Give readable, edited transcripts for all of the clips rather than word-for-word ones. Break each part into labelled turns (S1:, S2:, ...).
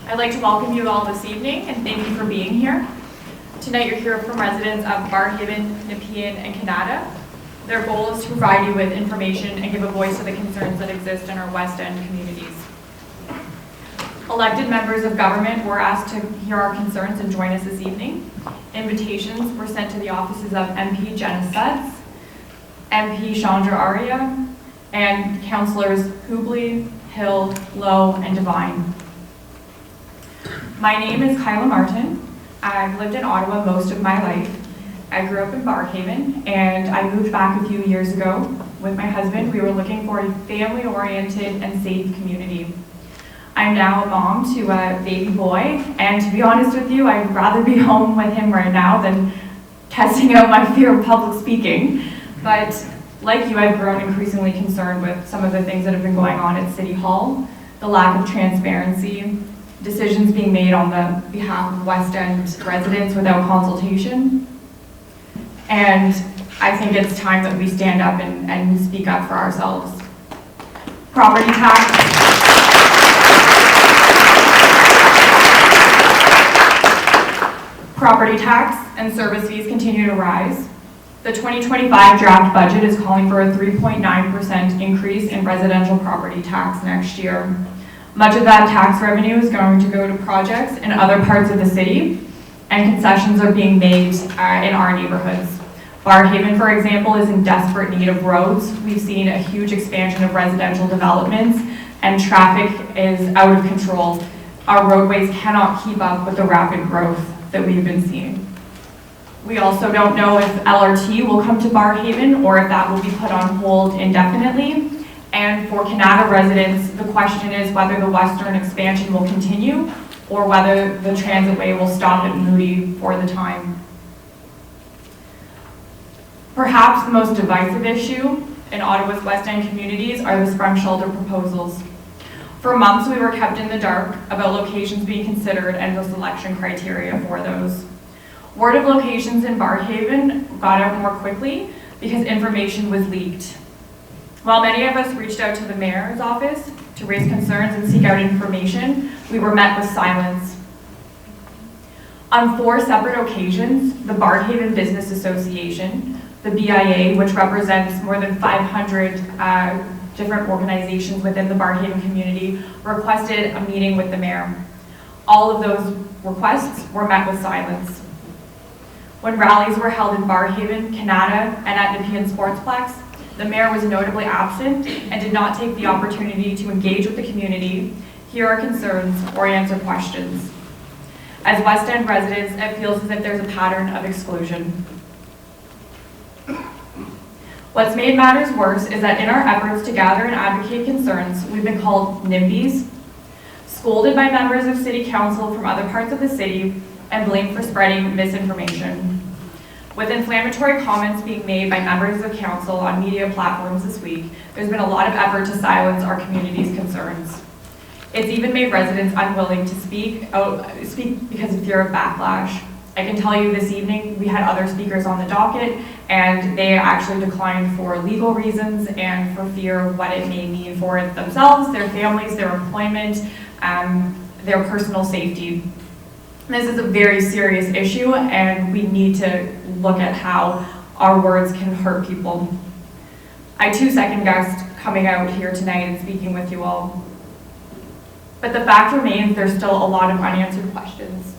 S1: I'd like to welcome you all this evening and thank you for being here. Tonight you're here from residents of Barrhaven, Nepean, and Canada. Their goal is to provide you with information and give a voice to the concerns that exist in our West End communities. Elected members of government were asked to hear our concerns and join us this evening. Invitations were sent to the offices of MP Jenna Sutz, MP Chandra Arya, and councillors Hubley, Hill, Lowe, and Devine. My name is Kyla Martin. I've lived in Ottawa most of my life. I grew up in Barrhaven, and I moved back a few years ago with my husband. We were looking for a family-oriented and safe community. I'm now a mom to a baby boy, and to be honest with you, I'd rather be home with him right now than testing out my fear of public speaking. But like you, I've grown increasingly concerned with some of the things that have been going on at City Hall, the lack of transparency, decisions being made on the behalf of West End residents without consultation. And I think it's time that we stand up and speak up for ourselves. Property tax and service fees continue to rise. The 2025 draft budget is calling for a 3.9% increase in residential property tax next year. Much of that tax revenue is going to go to projects in other parts of the city, and concessions are being made in our neighborhoods. Barrhaven, for example, is in desperate need of roads. We've seen a huge expansion of residential developments, and traffic is out of control. Our roadways cannot keep up with the rapid growth that we've been seeing. We also don't know if LRT will come to Barrhaven or if that will be put on hold indefinitely. And for Canada residents, the question is whether the western expansion will continue or whether the transitway will stop at Moody for the time. Perhaps the most divisive issue in Ottawa's West End communities are the Sprung Shelter proposals. For months, we were kept in the dark about locations being considered and the selection criteria for those. Word of locations in Barrhaven got out more quickly because information was leaked. While many of us reached out to the mayor's office to raise concerns and seek out information, we were met with silence. On 4 separate occasions, the Barrhaven Business Association, the BIA, which represents more than 500 different organizations within the Barrhaven community, requested a meeting with the mayor. All of those requests were met with silence. When rallies were held in Barrhaven, Canada, and at Nepean Sportsplex, the mayor was notably absent and did not take the opportunity to engage with the community, hear our concerns, or answer questions. As West End residents, it feels as if there's a pattern of exclusion. What's made matters worse is that in our efforts to gather and advocate concerns, we've been called NIMBYs, scolded by members of City Council from other parts of the city, and blamed for spreading misinformation. With inflammatory comments being made by members of council on media platforms this week, there's been a lot of effort to silence our community's concerns. It's even made residents unwilling to speak because of fear of backlash. I can tell you this evening, we had other speakers on the docket, and they actually declined for legal reasons and for fear of what it may mean for themselves, their families, their employment, their personal safety. This is a very serious issue, and we need to look at how our words can hurt people. I too second-guessed coming out here tonight and speaking with you all. But the fact remains there's still a lot of unanswered questions.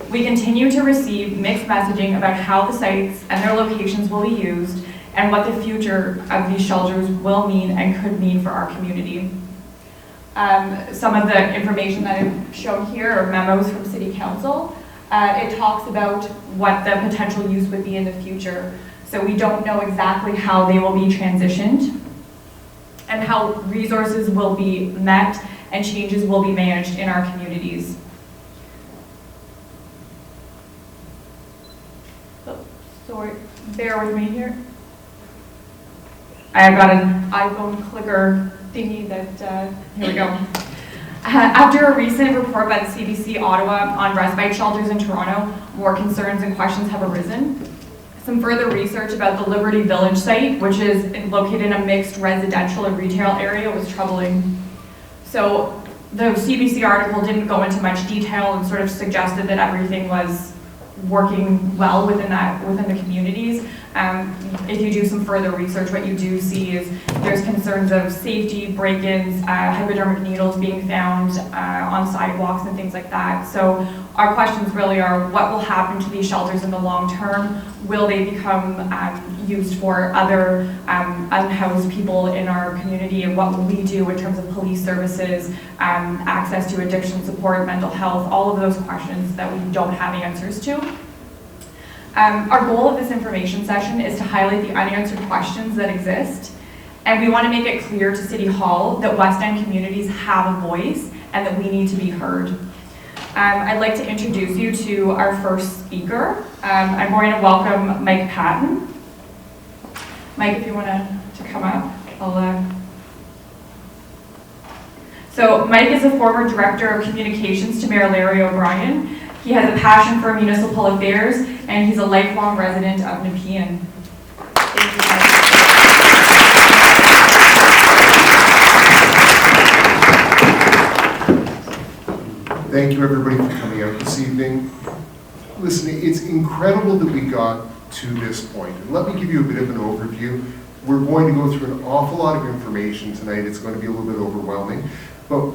S1: We continue to receive mixed messaging about how the sites and their locations will be used and what the future of these shelters will mean and could mean for our community. Some of the information that I've shown here are memos from City Council. It talks about what the potential use would be in the future. So we don't know exactly how they will be transitioned and how resources will be met and changes will be managed in our communities. So bear with me here. I've got an iPhone clicker thingy that, here we go. After a recent report by the CBC Ottawa on respite shelters in Toronto, more concerns and questions have arisen. Some further research about the Liberty Village site, which is located in a mixed residential and retail area, was troubling. So the CBC article didn't go into much detail and sort of suggested that everything was working well within the communities. If you do some further research, what you do see is there's concerns of safety, break-ins, hypodermic needles being found on sidewalks and things like that. So our questions really are, what will happen to these shelters in the long term? Will they become used for other unhoused people in our community? And what will we do in terms of police services, access to addiction support, mental health, all of those questions that we don't have answers to. Our goal of this information session is to highlight the unanswered questions that exist, and we want to make it clear to City Hall that West End communities have a voice and that we need to be heard. I'd like to introduce you to our first speaker. I'm going to welcome Mike Patton. Mike, if you want to come up, So Mike is a former Director of Communications to Mayor Larry O'Brien. He has a passion for municipal affairs, and he's a lifelong resident of Nepean.
S2: Thank you, everybody, for coming out this evening. Listen, it's incredible that we got to this point. And let me give you a bit of an overview. We're going to go through an awful lot of information tonight. It's going to be a little bit overwhelming. But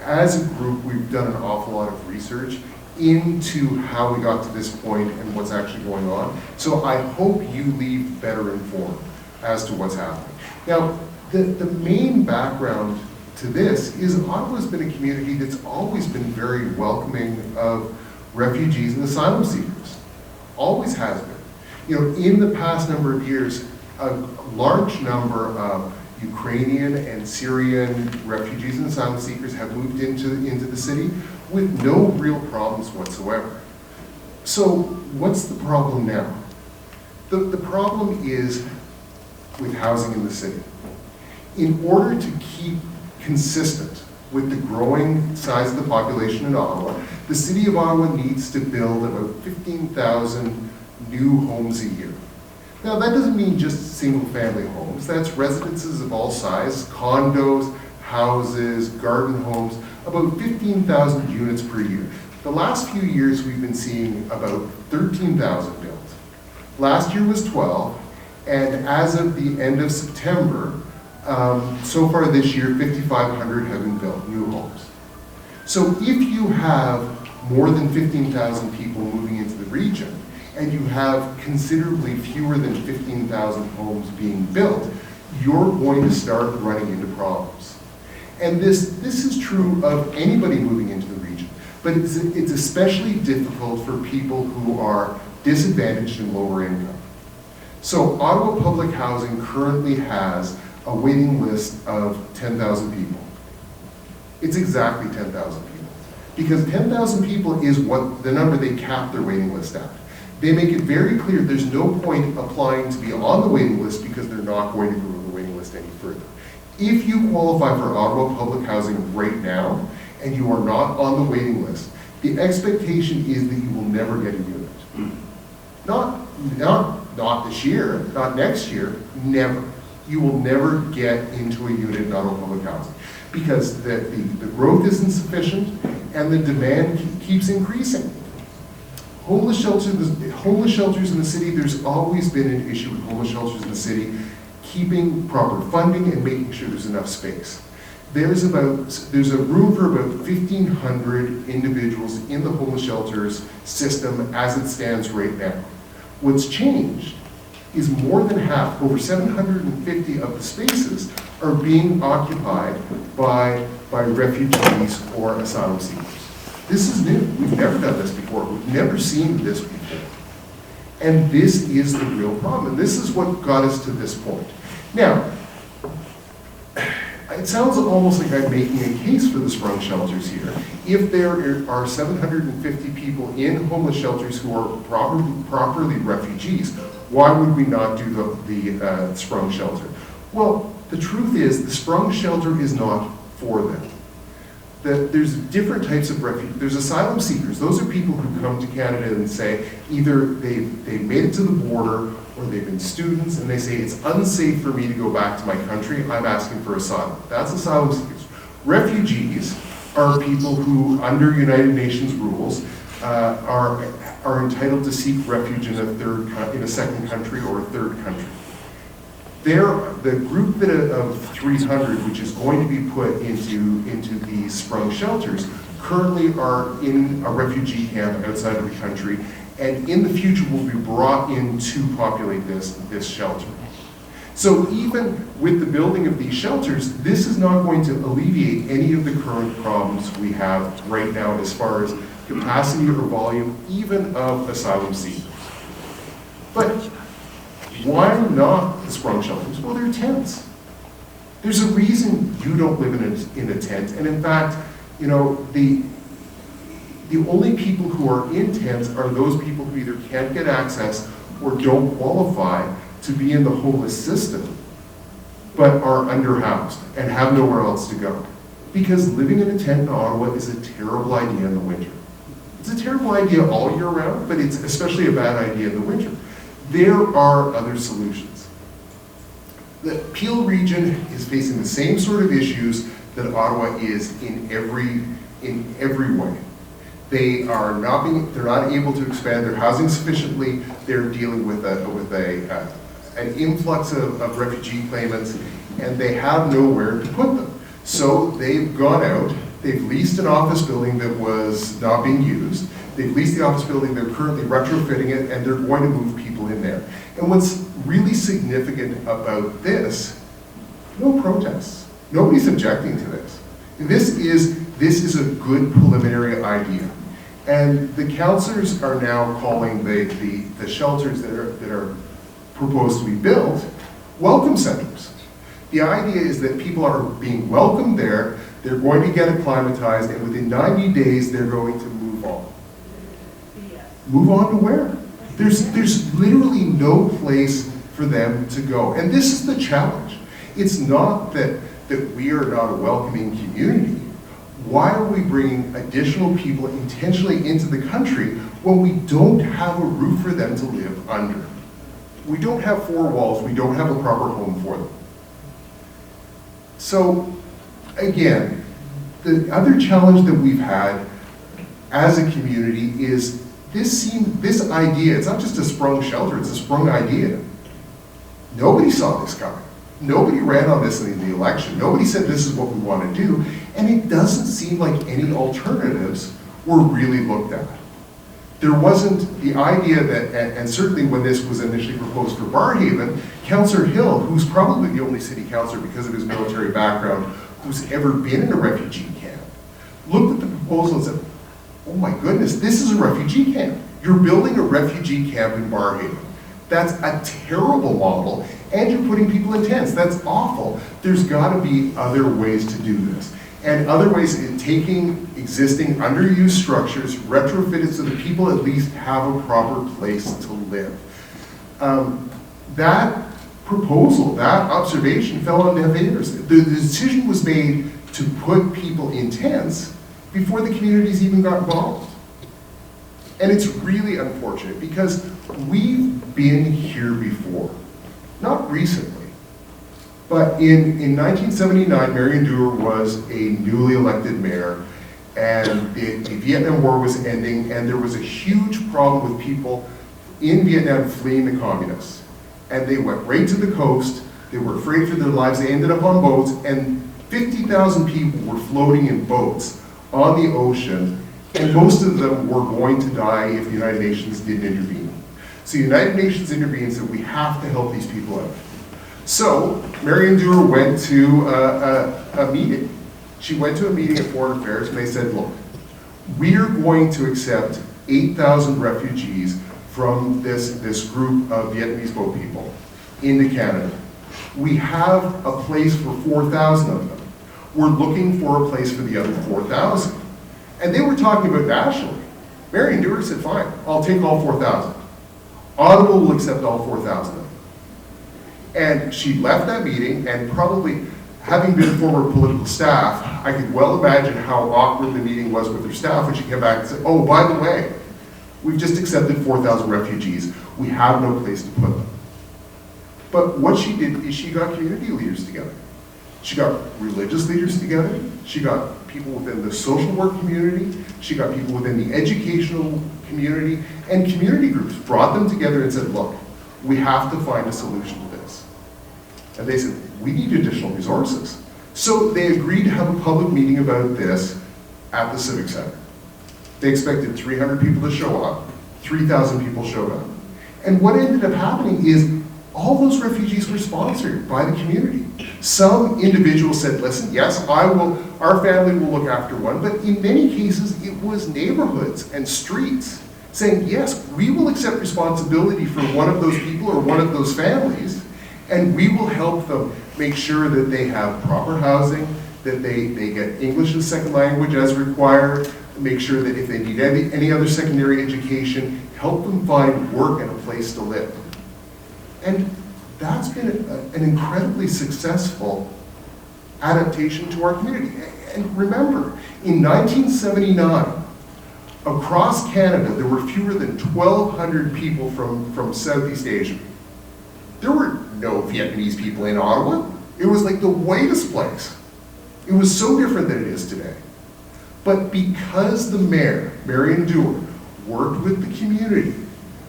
S2: as a group, we've done an awful lot of research into how we got to this point and what's actually going on. So I hope you leave better informed as to what's happening. Now, the main background to this is Ottawa's been a community that's always been very welcoming of refugees and asylum seekers. Always has been. You know, in the past number of years, a large number of Ukrainian and Syrian refugees and asylum seekers have moved into the city with no real problems whatsoever. So what's the problem now? The problem is with housing in the city. In order to keep consistent with the growing size of the population in Ottawa, the City of Ottawa needs to build about 15,000 new homes a year. Now that doesn't mean just single-family homes. That's residences of all sizes, condos, houses, garden homes, about 15,000 units per year. The last few years we've been seeing about 13,000 built. Last year was 12, and as of the end of September, so far this year, 5,500 have been built, new homes. So if you have more than 15,000 people moving into the region, and you have considerably fewer than 15,000 homes being built, you're going to start running into problems. And this is true of anybody moving into the region, but it's especially difficult for people who are disadvantaged and lower income. So Ottawa Public Housing currently has a waiting list of 10,000 people. It's exactly 10,000 people. Because 10,000 people is what the number they cap their waiting list at. They make it very clear there's no point applying to be on the waiting list because they're not going to grow the waiting list any further. If you qualify for Ottawa Public Housing right now and you are not on the waiting list, the expectation is that you will never get a unit. Not this year, not next year, never. You will never get into a unit in Ottawa Public Housing because the growth isn't sufficient and the demand keeps increasing. Homeless shelters in the city, there's always been an issue with homeless shelters in the city, keeping proper funding and making sure there's enough space. There's a room for about 1,500 individuals in the homeless shelters system as it stands right now. What's changed is more than half, over 750 of the spaces are being occupied by refugees or asylum seekers. This is new. We've never done this before. We've never seen this before. And this is the real problem. And this is what got us to this point. Now, it sounds almost like I'm making a case for the sprung shelters here. If there are 750 people in homeless shelters who are properly refugees, why would we not do the sprung shelter? Well, the truth is the sprung shelter is not for them. There's different types of refugees. There's asylum seekers. Those are people who come to Canada and say either they've made it to the border or they've been students and they say it's unsafe for me to go back to my country. I'm asking for asylum. That's asylum seekers. Refugees are people who, under United Nations rules, are entitled to seek refuge in a second country or a third country. The group of 300, which is going to be put into these sprung shelters, currently are in a refugee camp outside of the country, and in the future will be brought in to populate this shelter. So even with the building of these shelters, this is not going to alleviate any of the current problems we have right now as far as capacity or volume, even of asylum seekers. But why not the sprung shelters? Well, they're tents. There's a reason you don't live in a tent, and in fact, you know, the only people who are in tents are those people who either can't get access or don't qualify to be in the homeless system, but are underhoused and have nowhere else to go. Because living in a tent in Ottawa is a terrible idea in the winter. It's a terrible idea all year round, but it's especially a bad idea in the winter. There are other solutions. The Peel region is facing the same sort of issues that Ottawa is in every way. They're not able to expand their housing sufficiently. They're dealing with an influx of refugee claimants, and they have nowhere to put them. So they've gone out, they've leased an office building that was not being used. They've leased the office building, they're currently retrofitting it, and they're going to move people in there. And what's really significant about this, no protests. Nobody's objecting to this. This is a good preliminary idea. And the councillors are now calling the shelters that are proposed to be built welcome centers. The idea is that people are being welcomed there, they're going to get acclimatized, and within 90 days they're going to move on. Move on to where? There's literally no place for them to go. And this is the challenge. It's not that we are not a welcoming community. Why are we bringing additional people intentionally into the country when we don't have a roof for them to live under? We don't have four walls, we don't have a proper home for them. So, again, the other challenge that we've had as a community is this idea, it's not just a sprung shelter, it's a sprung idea. Nobody saw this coming. Nobody ran on this in the election. Nobody said this is what we want to do, and it doesn't seem like any alternatives were really looked at. There wasn't the idea that, and certainly when this was initially proposed for Barrhaven, Councillor Hill, who's probably the only city councillor because of his military background, who's ever been in a refugee camp, looked at the proposal and said, oh my goodness, this is a refugee camp. You're building a refugee camp in Barrhaven. That's a terrible model, and you're putting people in tents. That's awful. There's got to be other ways to do this. And other ways in taking existing underused structures, retrofitted so that people at least have a proper place to live. That proposal, that observation fell on deaf ears. The decision was made to put people in tents before the communities even got involved. And it's really unfortunate because we've been here before, not recently. But in 1979, Marion Dewar was a newly elected mayor, and the Vietnam War was ending, and there was a huge problem with people in Vietnam fleeing the communists. And they went right to the coast, they were afraid for their lives, they ended up on boats, and 50,000 people were floating in boats on the ocean, and most of them were going to die if the United Nations didn't intervene. So the United Nations intervened and said, we have to help these people out. So, Marion Dewar went to a meeting. She went to a meeting at Foreign Affairs, and they said, look, we are going to accept 8,000 refugees from this group of Vietnamese boat people into Canada. We have a place for 4,000 of them. We're looking for a place for the other 4,000. And they were talking about nationally. Marion Dewar said, fine, I'll take all 4,000. Ottawa will accept all 4,000 of them. And she left that meeting, and probably, having been a former political staff, I could well imagine how awkward the meeting was with her staff when she came back and said, oh, by the way, we've just accepted 4,000 refugees. We have no place to put them. But what she did is she got community leaders together. She got religious leaders together. She got people within the social work community, she got people within the educational community, and community groups, brought them together and said, look, we have to find a solution to this. And they said, we need additional resources. So they agreed to have a public meeting about this at the Civic Center. They expected 300 people to show up, 3,000 people showed up. And what ended up happening is all those refugees were sponsored by the community. Some individuals said, listen, yes, our family will look after one, but in many cases it was neighborhoods and streets saying, yes, we will accept responsibility for one of those people or one of those families, and we will help them make sure that they have proper housing, that they get English as a second language as required, make sure that if they need any other secondary education, help them find work and a place to live. And that's been an incredibly successful adaptation to our community. And remember, in 1979, across Canada, there were fewer than 1,200 people from Southeast Asia. There were no Vietnamese people in Ottawa. It was like the whitest place. It was so different than it is today. But because the mayor, Marion Dewar, worked with the community,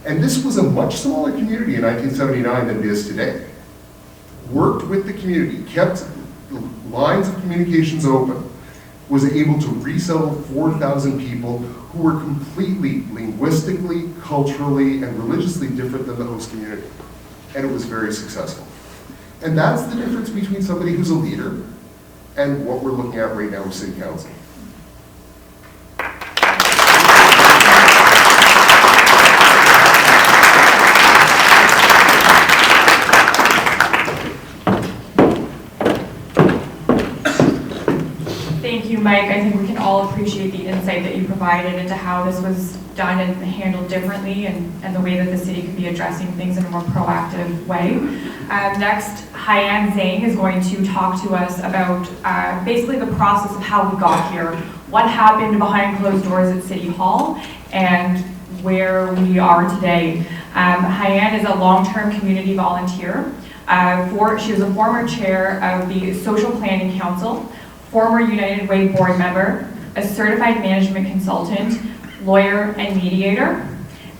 S2: and this was a much smaller community in 1979 than it is today, worked with the community, kept lines of communications open, was able to resettle 4,000 people who were completely linguistically, culturally, and religiously different than the host community. And it was very successful. And that's the difference between somebody who's a leader and what we're looking at right now with City Council.
S1: Thank you, Mike. I think we can all appreciate the insight that you provided into how this was done and handled differently, and the way that the city could be addressing things in a more proactive way. Next, Hyan Zhang is going to talk to us about basically the process of how we got here, what happened behind closed doors at City Hall, and where we are today. Hyan is a long-term community volunteer. She was a former chair of the Social Planning Council, former United Way board member, a certified management consultant, lawyer, and mediator.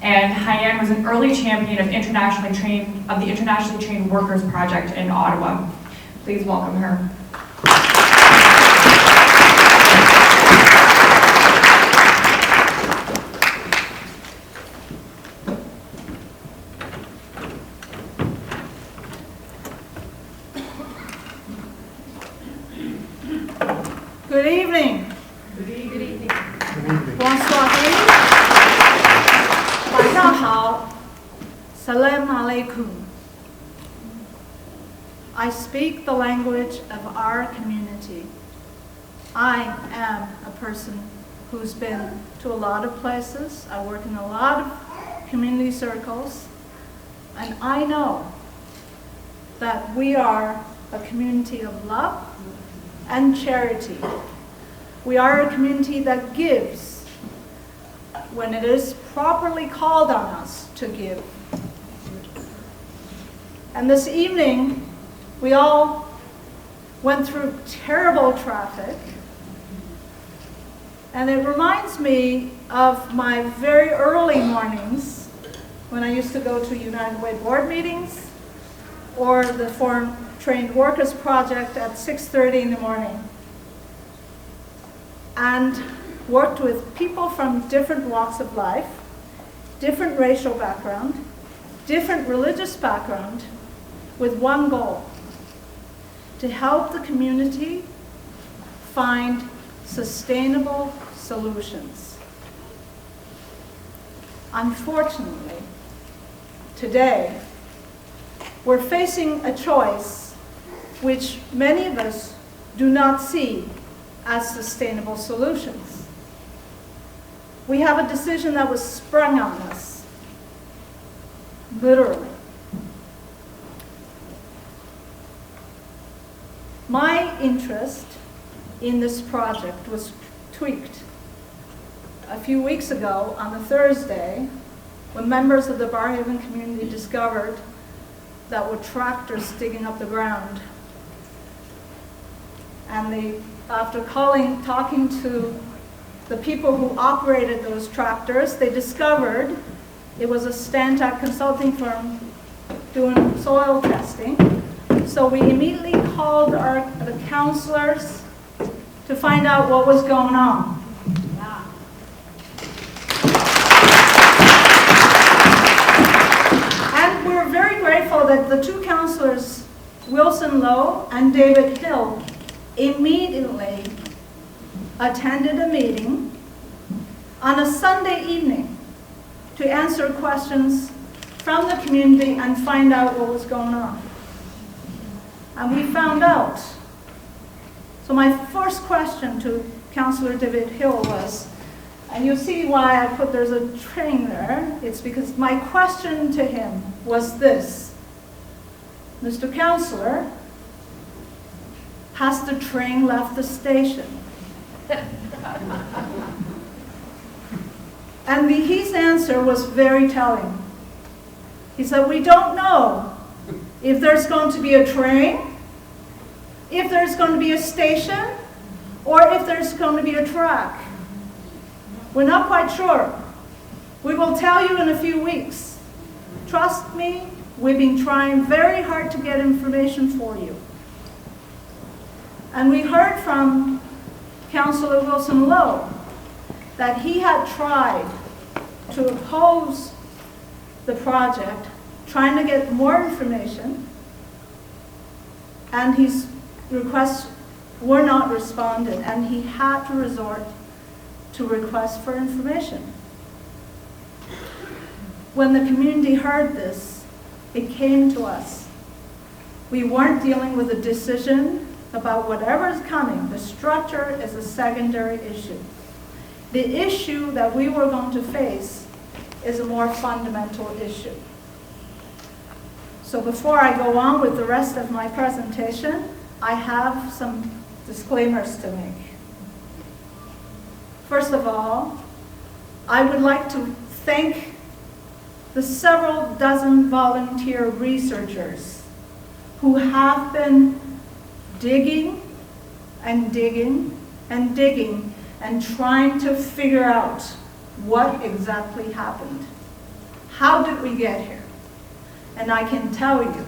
S1: And Hyan was an early champion of the Internationally Trained Workers Project in Ottawa. Please welcome her.
S3: Good evening.
S1: Good evening.
S3: Bonsoir. 晚上好. Salam alaikum. I speak the language of our community. I am a person who's been to a lot of places. I work in a lot of community circles. And I know that we are a community of love and charity. We are a community that gives when it is properly called on us to give. And this evening, we all went through terrible traffic. And it reminds me of my very early mornings when I used to go to United Way board meetings or the Foreign Trained Workers Project at 6:30 in the morning, and worked with people from different walks of life, different racial background, different religious background, with one goal: to help the community find sustainable solutions. Unfortunately, today, we're facing a choice which many of us do not see as sustainable solutions. We have a decision that was sprung on us, literally. My interest in this project was tweaked a few weeks ago on a Thursday when members of the Barrhaven community discovered that were tractors digging up the ground. And the after talking to the people who operated those tractors, they discovered it was a Stantec consulting firm doing soil testing. So we immediately called the councillors to find out what was going on. And we're very grateful that the two councillors, Wilson Lowe and David Hill, immediately attended a meeting on a Sunday evening to answer questions from the community and find out what was going on. And we found out. So my first question to Councillor David Hill was, and you'll see why I put there's a train there, it's because my question to him was this: Mr. Councillor, has the train left the station? And his answer was very telling. He said, we don't know if there's going to be a train, if there's going to be a station, or if there's going to be a track. We're not quite sure. We will tell you in a few weeks. Trust me, we've been trying very hard to get information for you. And we heard from Councillor Wilson Lowe that he had tried to oppose the project, trying to get more information, and his requests were not responded, and he had to resort to requests for information. When the community heard this, it came to us. We weren't dealing with a decision about whatever is coming. The structure is a secondary issue. The issue that we were going to face is a more fundamental issue. So before I go on with the rest of my presentation, I have some disclaimers to make. First of all, I would like to thank the several dozen volunteer researchers who have been digging and digging and digging and trying to figure out what exactly happened. How did we get here? And I can tell you,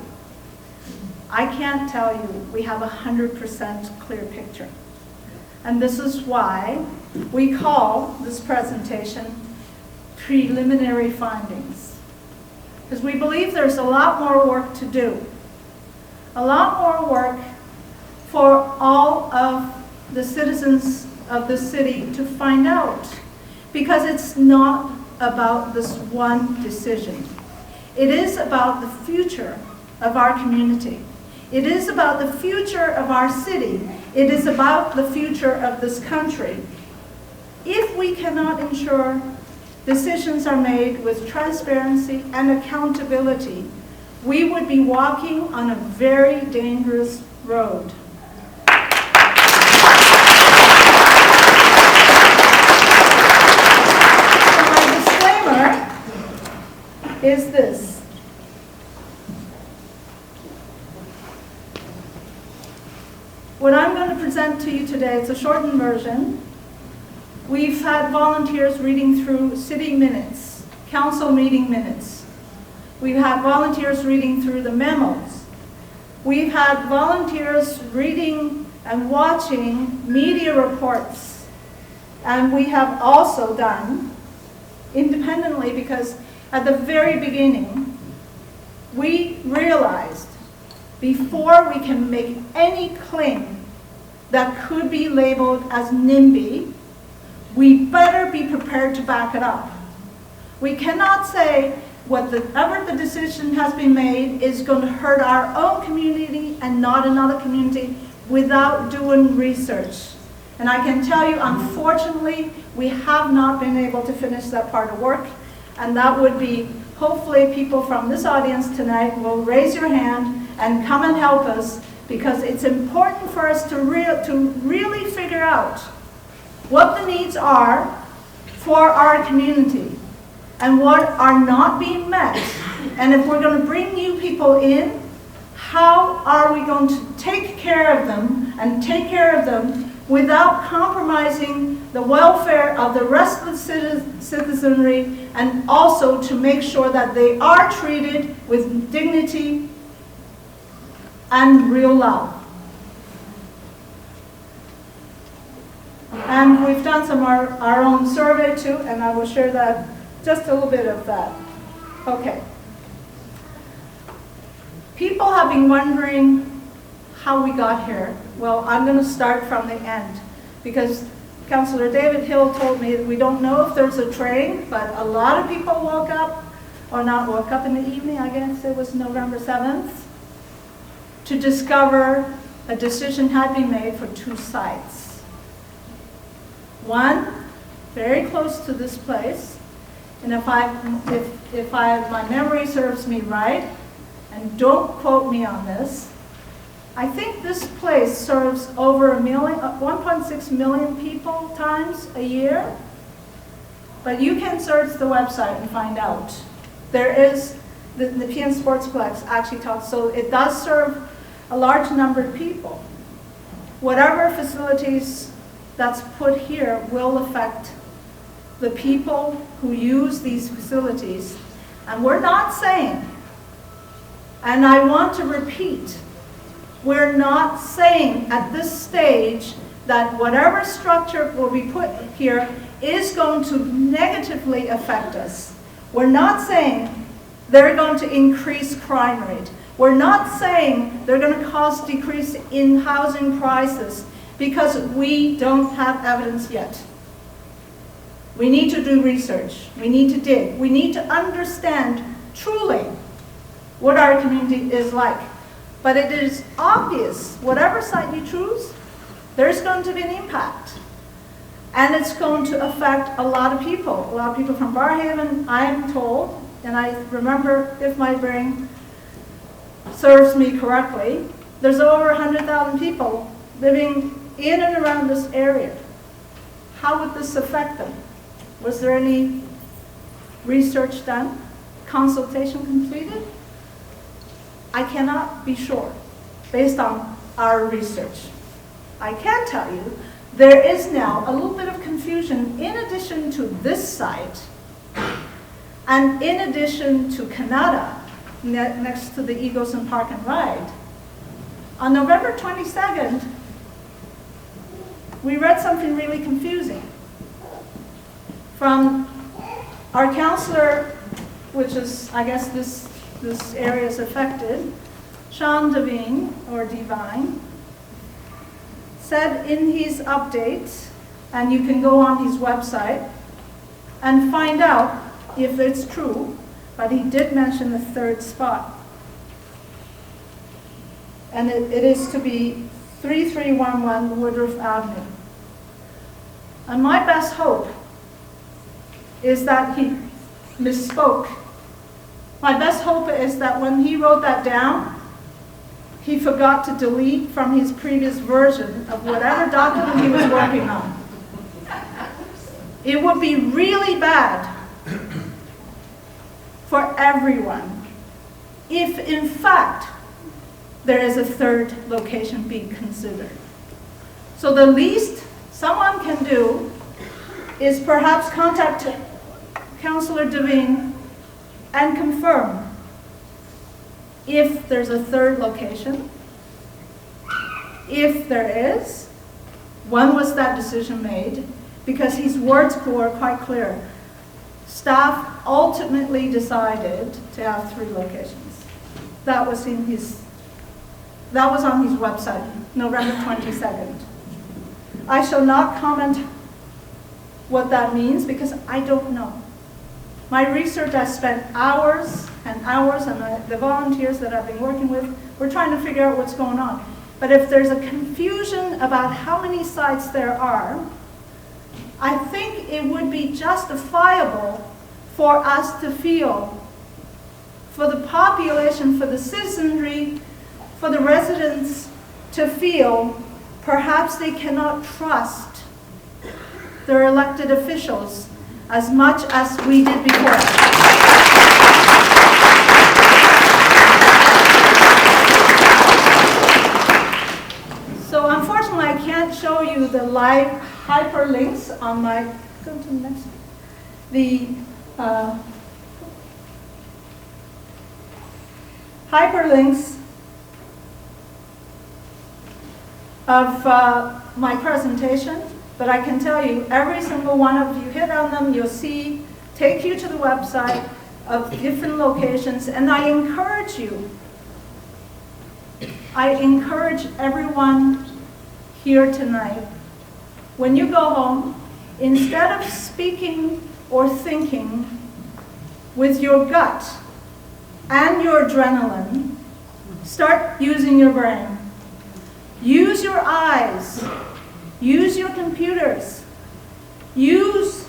S3: I can't tell you we have 100% clear picture. And this is why we call this presentation preliminary findings. Because we believe there's a lot more work to do. A lot more work for all of the citizens of the city to find out. Because it's not about this one decision. It is about the future of our community. It is about the future of our city. It is about the future of this country. If we cannot ensure decisions are made with transparency and accountability, we would be walking on a very dangerous road. So my disclaimer is this. What I'm going to present to you today, it's a shortened version. We've had volunteers reading through city minutes, council meeting minutes. We've had volunteers reading through the memos. We've had volunteers reading and watching media reports. And we have also done, independently, because at the very beginning, we realized before we can make any claim that could be labeled as NIMBY, we better be prepared to back it up. We cannot say whatever the decision has been made is going to hurt our own community and not another community without doing research. And I can tell you, unfortunately, we have not been able to finish that part of work. And that would be, hopefully people from this audience tonight will raise your hand and come and help us, because it's important for us to really figure out what the needs are for our community and what are not being met. And if we're going to bring new people in, how are we going to take care of them and take care of them without compromising the welfare of the rest of the citizenry, and also to make sure that they are treated with dignity and real love. And we've done some our own survey too, and I will share that, just a little bit of that. Okay. People have been wondering how we got here. Well, I'm going to start from the end, because Councillor David Hill told me that we don't know if there's a train, but a lot of people woke up, or not woke up in the evening, I guess it was November 7th, to discover a decision had been made for 2 sites. One, very close to this place, and if my memory serves me right, and don't quote me on this, I think this place serves over 1.6 million people times a year. But you can search the website and find out. There is, the Nepean Sportsplex actually talks, so it does serve a large number of people. Whatever facilities that's put here will affect the people who use these facilities. And we're not saying, and I want to repeat, we're not saying at this stage that whatever structure will be put here is going to negatively affect us. We're not saying they're going to increase crime rate. We're not saying they're going to cause decrease in housing prices, because we don't have evidence yet. We need to do research. We need to dig. We need to understand truly what our community is like. But it is obvious, whatever site you choose, there's going to be an impact. And it's going to affect a lot of people. A lot of people from Barrhaven, I'm told, and I remember, if my brain serves me correctly, there's over 100,000 people living in and around this area. How would this affect them? Was there any research done? Consultation completed? I cannot be sure, based on our research. I can tell you, there is now a little bit of confusion in addition to this site, and in addition to Canada, next to the Eagleson Park and Ride. On November 22nd, we read something really confusing from our councillor, which is, I guess this area is affected, Sean Devine, or Divine, said in his update, and you can go on his website and find out if it's true, but he did mention the 3rd spot. And it is to be 3311 Woodruff Avenue. And my best hope is that he misspoke. My best hope is that when he wrote that down, he forgot to delete from his previous version of whatever document he was working on. It would be really bad for everyone if, in fact, there is a 3rd location being considered. So the least someone can do is perhaps contact Councillor Devine and confirm if there's a 3rd location. If there is, when was that decision made? Because his words were quite clear. Staff ultimately decided to have 3 locations. That was on his website, November 22nd. I shall not comment what that means because I don't know. My research, I spent hours and hours, and the volunteers that I've been working with, we're trying to figure out what's going on. But if there's a confusion about how many sites there are, I think it would be justifiable for us to feel, for the population, for the citizenry, for the residents to feel perhaps they cannot trust their elected officials as much as we did before. So unfortunately, I can't show you you the live hyperlinks on my, go to the next, the hyperlinks of my presentation, but I can tell you every single one of you hit on them, you'll see, take you to the website of different locations, and I encourage everyone here tonight, when you go home, instead of speaking or thinking with your gut and your adrenaline, start using your brain. Use your eyes. Use your computers. Use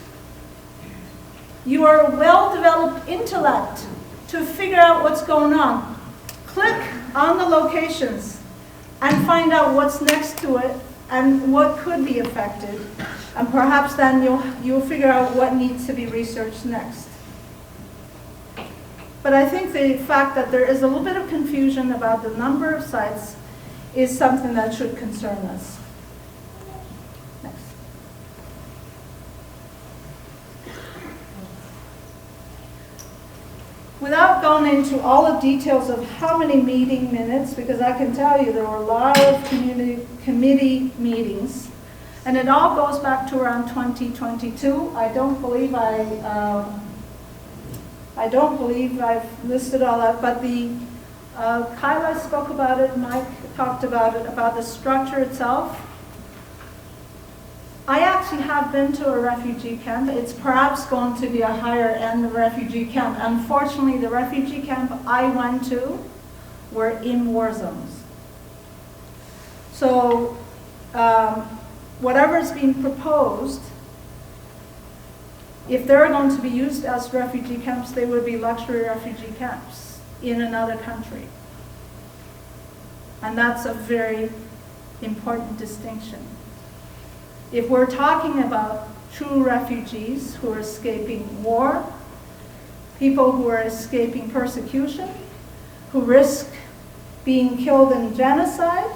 S3: your well-developed intellect to figure out what's going on. Click on the locations and find out what's next to it and what could be affected. And perhaps then you'll figure out what needs to be researched next. But I think the fact that there is a little bit of confusion about the number of sites is something that should concern us. Next. Without going into all the details of how many meeting minutes, because I can tell you there were a lot of committee meetings, and it all goes back to around 2022. I don't believe I've listed all that, but Kyla spoke about it, Mike talked about it, about the structure itself. I actually have been to a refugee camp. It's perhaps going to be a higher end refugee camp. Unfortunately, the refugee camp I went to were in war zones. So whatever is being proposed, if they're going to be used as refugee camps, they would be luxury refugee camps in another country. And that's a very important distinction. If we're talking about true refugees who are escaping war, people who are escaping persecution, who risk being killed in genocide,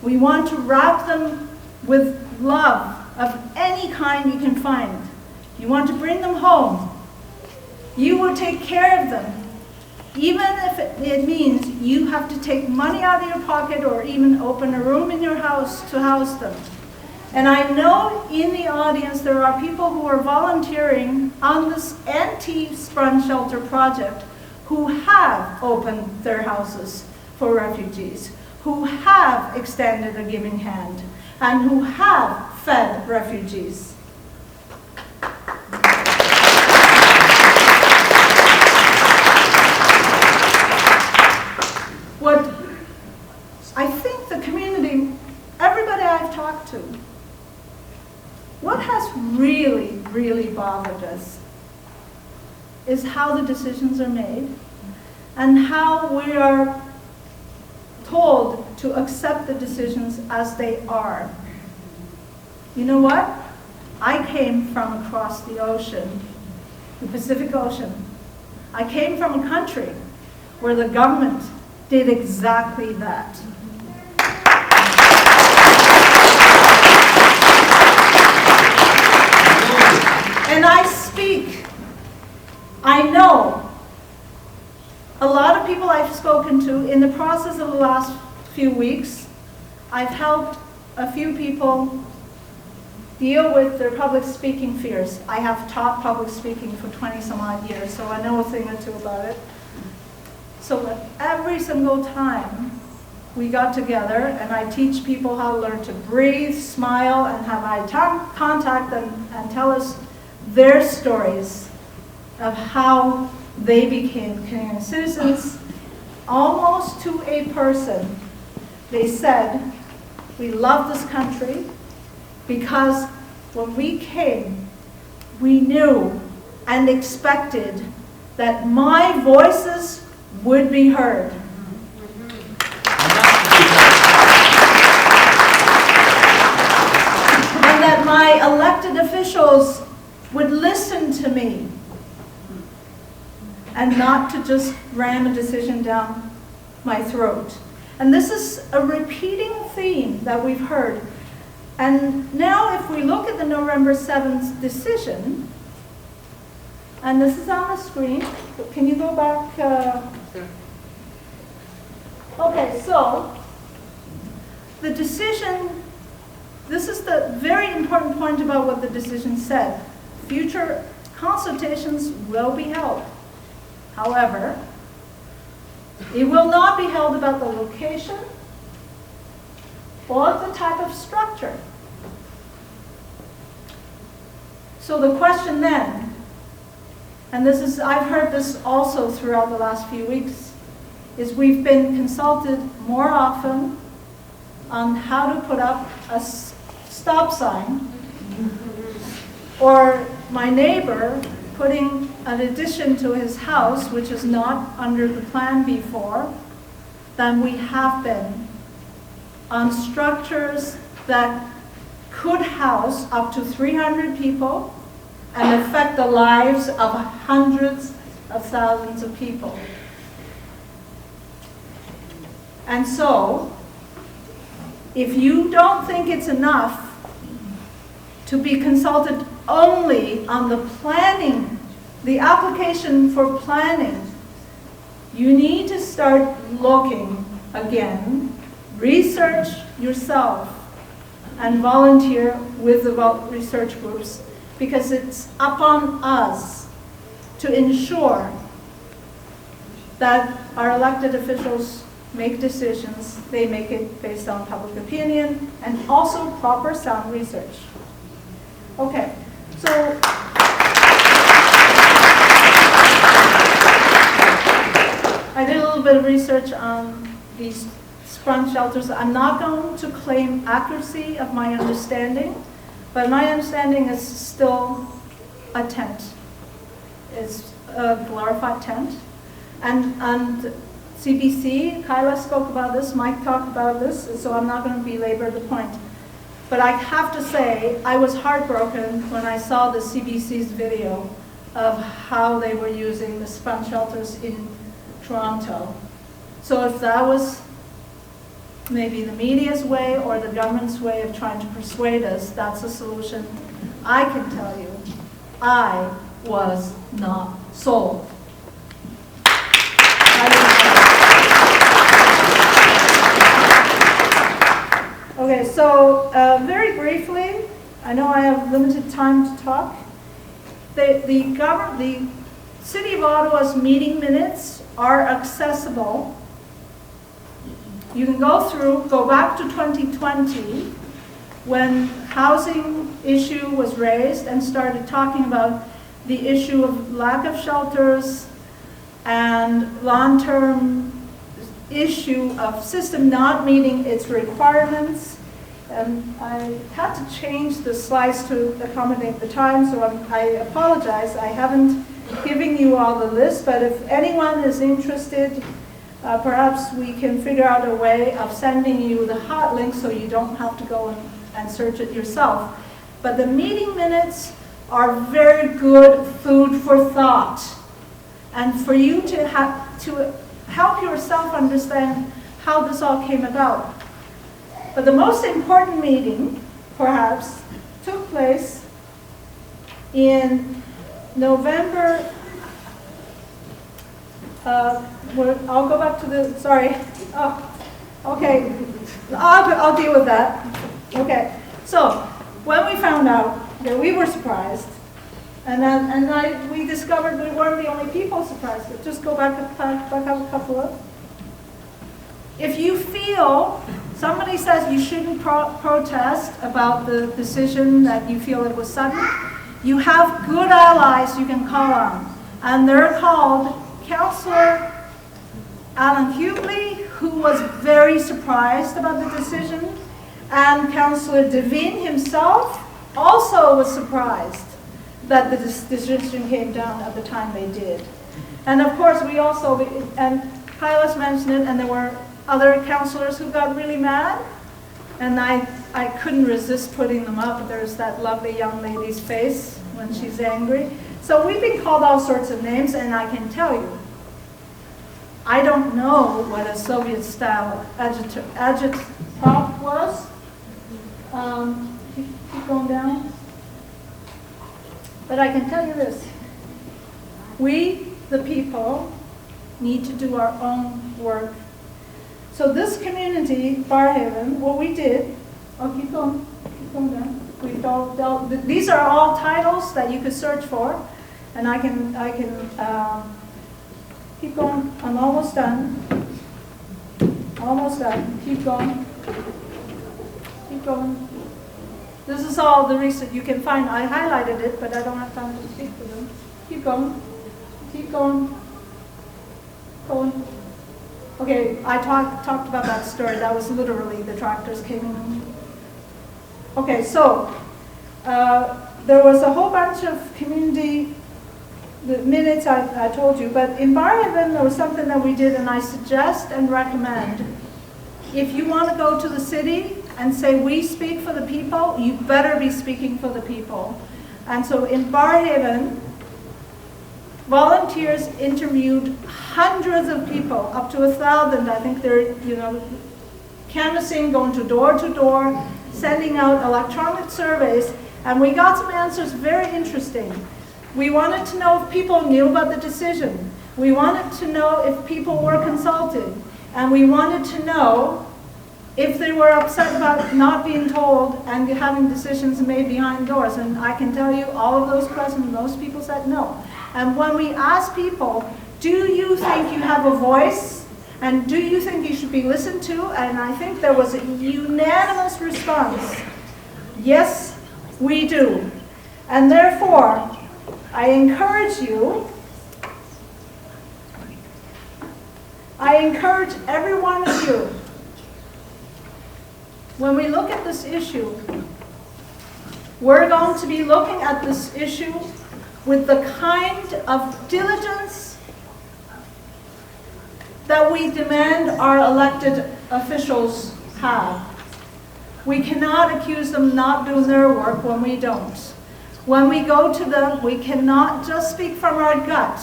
S3: we want to wrap them with love of any kind you can find. You want to bring them home. You will take care of them, even if it means you have to take money out of your pocket or even open a room in your house to house them. And I know in the audience there are people who are volunteering on this anti-Sprung Shelter project who have opened their houses for refugees, who have extended a giving hand, and who have fed refugees. What I think the community, everybody I've talked to, what has really, really bothered us is how the decisions are made and how we are told to accept the decisions as they are. You know what? I came from across the ocean, the Pacific Ocean. I came from a country where the government did exactly that. And I know a lot of people I've spoken to in the process of the last few weeks. I've helped a few people deal with their public speaking fears. I have taught public speaking for 20 some odd years, so I know a thing or two about it. So that every single time we got together, and I teach people how to learn to breathe, smile, and have eye contact, and tell us their stories of how they became Canadian citizens, almost to a person. They said, we love this country because when we came, we knew and expected that my voices would be heard. And that my elected officials would listen to me and not to just ram a decision down my throat. And this is a repeating theme that we've heard. And now if we look at the November 7th decision, and this is on the screen. Can you go back? Okay, so the decision, this is the very important point about what the decision said. Future consultations will be held. However, it will not be held about the location or the type of structure. So the question then, and this is, I've heard this also throughout the last few weeks, is we've been consulted more often on how to put up a stop sign, or my neighbor putting an addition to his house, which is not under the plan before, than we have been on structures that could house up to 300 people and affect the lives of hundreds of thousands of people. And so, if you don't think it's enough to be consulted only on the planning, the application for planning, you need to start looking again, research yourself, and volunteer with the research groups, because it's upon us to ensure that our elected officials make decisions, they make it based on public opinion, and also proper sound research. Okay, so I did a little bit of research on these sprung shelters. I'm not going to claim accuracy of my understanding, but my understanding is still a tent. It's a glorified tent. And CBC, Kyla spoke about this, Mike talked about this, so I'm not going to belabor the point. But I have to say, I was heartbroken when I saw the CBC's video of how they were using the sprung shelters in Toronto. So if that was maybe the media's way or the government's way of trying to persuade us that's a solution, I can tell you, I was not sold. Okay, so very briefly, I know I have limited time to talk. The City of Ottawa's meeting minutes are accessible. You can go back to 2020 when housing issue was raised and started talking about the issue of lack of shelters and long-term issue of system not meeting its requirements. And I had to change the slides to accommodate the time, so I apologize. I haven't given you all the list, but if anyone is interested, perhaps we can figure out a way of sending you the hot link so you don't have to go and search it yourself. But the meeting minutes are very good food for thought, and for you to help yourself understand how this all came about. But the most important meeting, perhaps, took place in November. I'll go back to the, sorry. Oh, okay, I'll deal with that. Okay, so when we found out, okay, we were surprised. And we discovered we weren't the only people surprised. Just go back up a couple of. If you feel somebody says you shouldn't protest about the decision, that you feel it was sudden, you have good allies you can call on. And they're called Councillor Alan Hughley, who was very surprised about the decision, and Councillor Devine himself also was surprised that the decision came down at the time they did. And of course we also, and Kyla's mentioned it, and there were other councillors who got really mad, and I couldn't resist putting them up. There's that lovely young lady's face when she's angry. So we've been called all sorts of names, and I can tell you, I don't know what a Soviet-style agitprop was. Keep going down. But I can tell you this. We, the people, need to do our own work. So this community, Barrhaven, what we did, keep going down. These are all titles that you could search for, and I can keep going. I'm almost done. Almost done. Keep going. Keep going. This is all the research you can find. I highlighted it, but I don't have time to speak for them. Keep going. Keep going. Going. Okay, I talked about that story. That was literally the tractors came in. Okay, so there was a whole bunch of community the minutes I told you, but in Barrhaven there was something that we did, and I suggest and recommend. If you want to go to the city and say we speak for the people, you better be speaking for the people. And so in Barrhaven, volunteers interviewed hundreds of people, up to 1,000. I think they're, canvassing, going to door, sending out electronic surveys, and we got some answers very interesting. We wanted to know if people knew about the decision. We wanted to know if people were consulted, and we wanted to know if they were upset about not being told and having decisions made behind doors. And I can tell you, all of those questions, most people said no. And when we asked people, do you think you have a voice? And do you think you should be listened to? And I think there was a unanimous response. Yes, we do. And therefore, I encourage every one of you, when we look at this issue, we're going to be looking at this issue with the kind of diligence that we demand our elected officials have. We cannot accuse them not doing their work when we don't. When we go to them, we cannot just speak from our gut.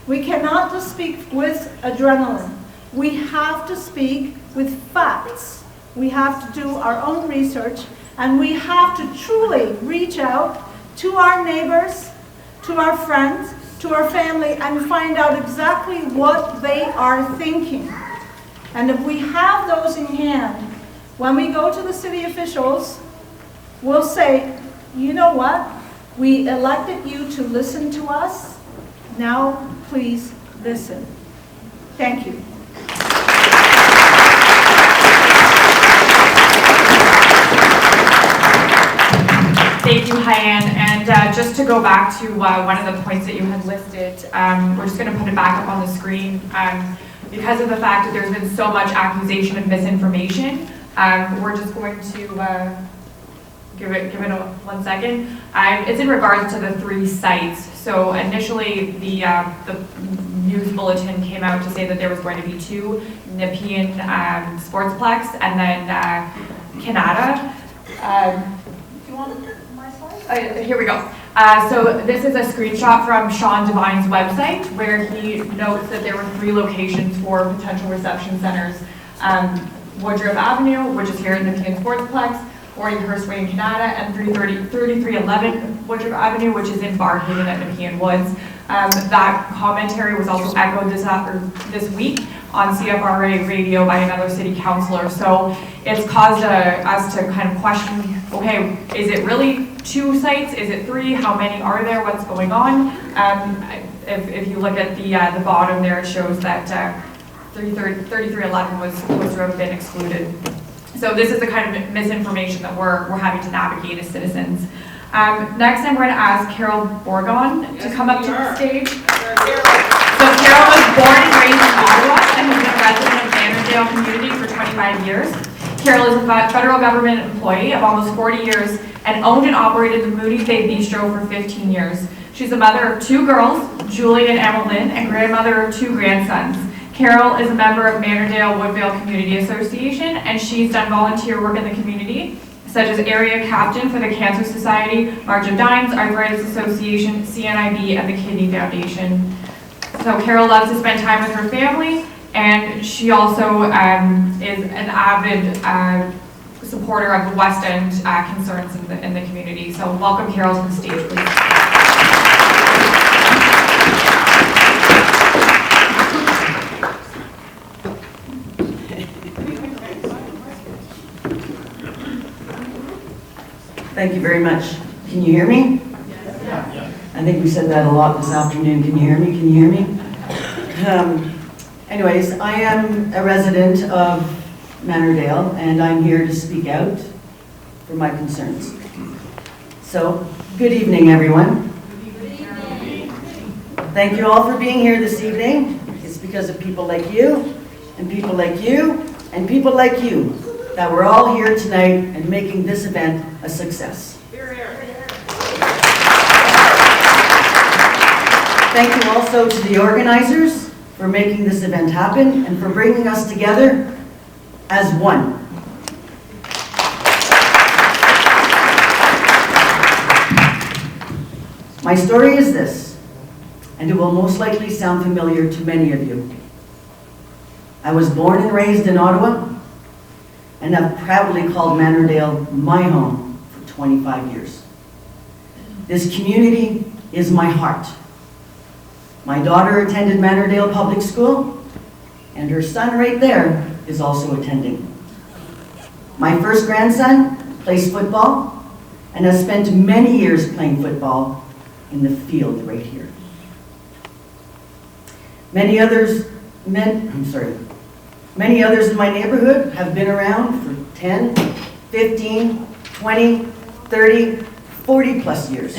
S3: We cannot just speak with adrenaline. We have to speak with facts. We have to do our own research, and we have to truly reach out to our neighbors, to our friends, to our family, and find out exactly what they are thinking. And if we have those in hand, when we go to the city officials, we'll say, you know what? We elected you to listen to us. Now, please listen. Thank you.
S1: Thank you, Hyan. And just to go back to one of the points that you had listed, we're just going to put it back up on the screen. Because of the fact that there's been so much accusation of misinformation, we're just going to give it 1 second. It's in regards to the 3 sites. So initially, the news bulletin came out to say that there was going to be 2, Nepean Sportsplex, and then Canada.
S3: Do you want my slide?
S1: Here we go. So this is a screenshot from Sean Devine's website, where he notes that there were 3 locations for potential reception centers. Woodruff Avenue, which is here in Nepean Sportsplex, 40 Hurst Way in Canada, and 3311 Woodruff Avenue, which is in Barrhaven at Nepean Woods. That commentary was also echoed this week on CFRA radio by another city councillor. So it's caused us to kind of question, okay, is it really 2 sites? Is it 3? How many are there? What's going on? If you look at the bottom there, it shows that 3311 was supposed to have been excluded. So this is the kind of misinformation that we're having to navigate as citizens. Next, I'm going to ask Carol Borgon to come up to the stage. So Carol was born and raised in Ottawa and has been a resident of Annandale community for 25 years. Carol is a federal government employee of almost 40 years and owned and operated the Moody's Bay Bistro for 15 years. She's a mother of 2 girls, Julie and Emma Lynn, and grandmother of 2 grandsons. Carol is a member of Mannerdale Woodvale Community Association, and she's done volunteer work in the community, such as area captain for the Cancer Society, March of Dimes, Arthritis Association, CNIB, and the Kidney Foundation. So Carol loves to spend time with her family, and she also is an avid supporter of the West End concerns in the community. So welcome Carol to the stage, please.
S4: Thank you very much. Can you hear me?
S1: Yes.
S4: I think we said that a lot this afternoon. Can you hear me? Can you hear me? Anyways, I am a resident of Manordale, and I'm here to speak out for my concerns. So, good evening, everyone.
S1: Good evening.
S4: Thank you all for being here this evening. It's because of people like you, and people like you, and people like you, that we're all here tonight and making this event a success. Thank you also to the organizers for making this event happen and for bringing us together as one. My story is this, and it will most likely sound familiar to many of you. I was born and raised in Ottawa, and have proudly called Manordale my home for 25 years. This community is my heart. My daughter attended Manordale Public School, and her son right there is also attending. My first grandson plays football and has spent many years playing football in the field right here. Many others in my neighborhood have been around for 10, 15, 20, 30, 40 plus years.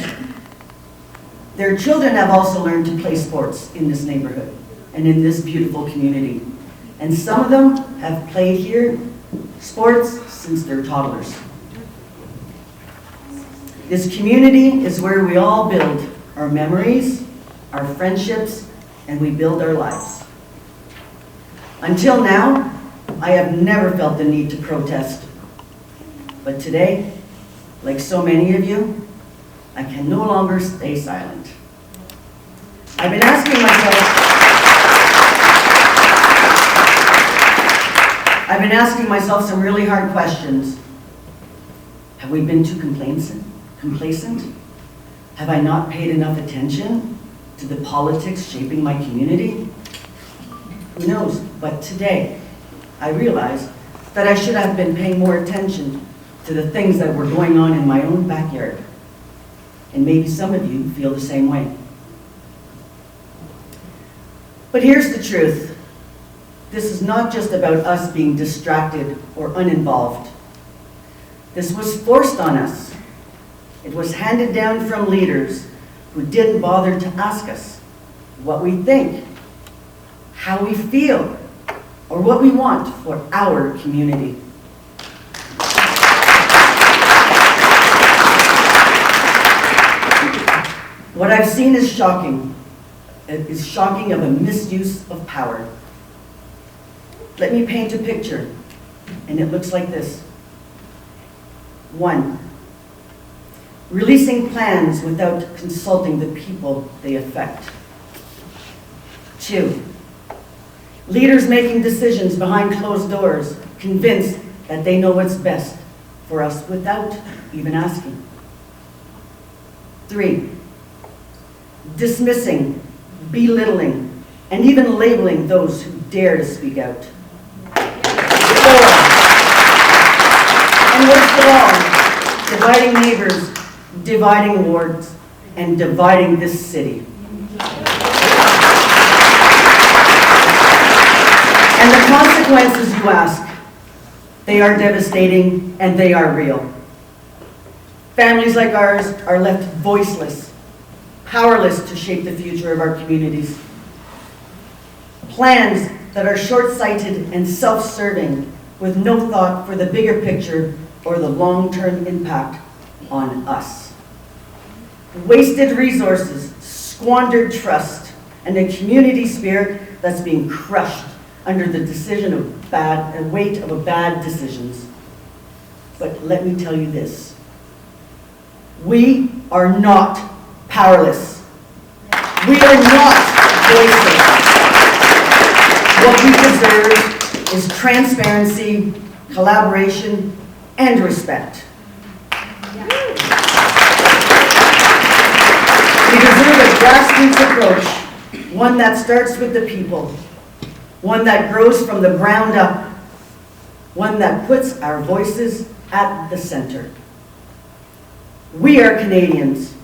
S4: Their children have also learned to play sports in this neighborhood and in this beautiful community. And some of them have played here sports since they're toddlers. This community is where we all build our memories, our friendships, and we build our lives. Until now, I have never felt the need to protest. But today, like so many of you, I can no longer stay silent. I've been asking myself some really hard questions. Have we been too complacent? Have I not paid enough attention to the politics shaping my community? Who knows? But today, I realize that I should have been paying more attention to the things that were going on in my own backyard. And maybe some of you feel the same way. But here's the truth. This is not just about us being distracted or uninvolved. This was forced on us. It was handed down from leaders who didn't bother to ask us what we think, how we feel, or what we want for our community. What I've seen is shocking. It is shocking of a misuse of power. Let me paint a picture, and it looks like this. 1, releasing plans without consulting the people they affect. 2, leaders making decisions behind closed doors, convinced that they know what's best for us without even asking. 3, dismissing, belittling, and even labeling those who dare to speak out. 4, and worst of all, dividing neighbors, dividing wards, and dividing this city. And the consequences, you ask, they are devastating and they are real. Families like ours are left voiceless, powerless to shape the future of our communities. Plans that are short-sighted and self-serving with no thought for the bigger picture or the long-term impact on us. Wasted resources, squandered trust, and a community spirit that's being crushed under the weight of bad decisions. But let me tell you this. We are not powerless. We are not voiceless. What we deserve is transparency, collaboration, and respect. We deserve a grassroots approach, one that starts with the people, one that grows from the ground up, one that puts our voices at the center. We are Canadians,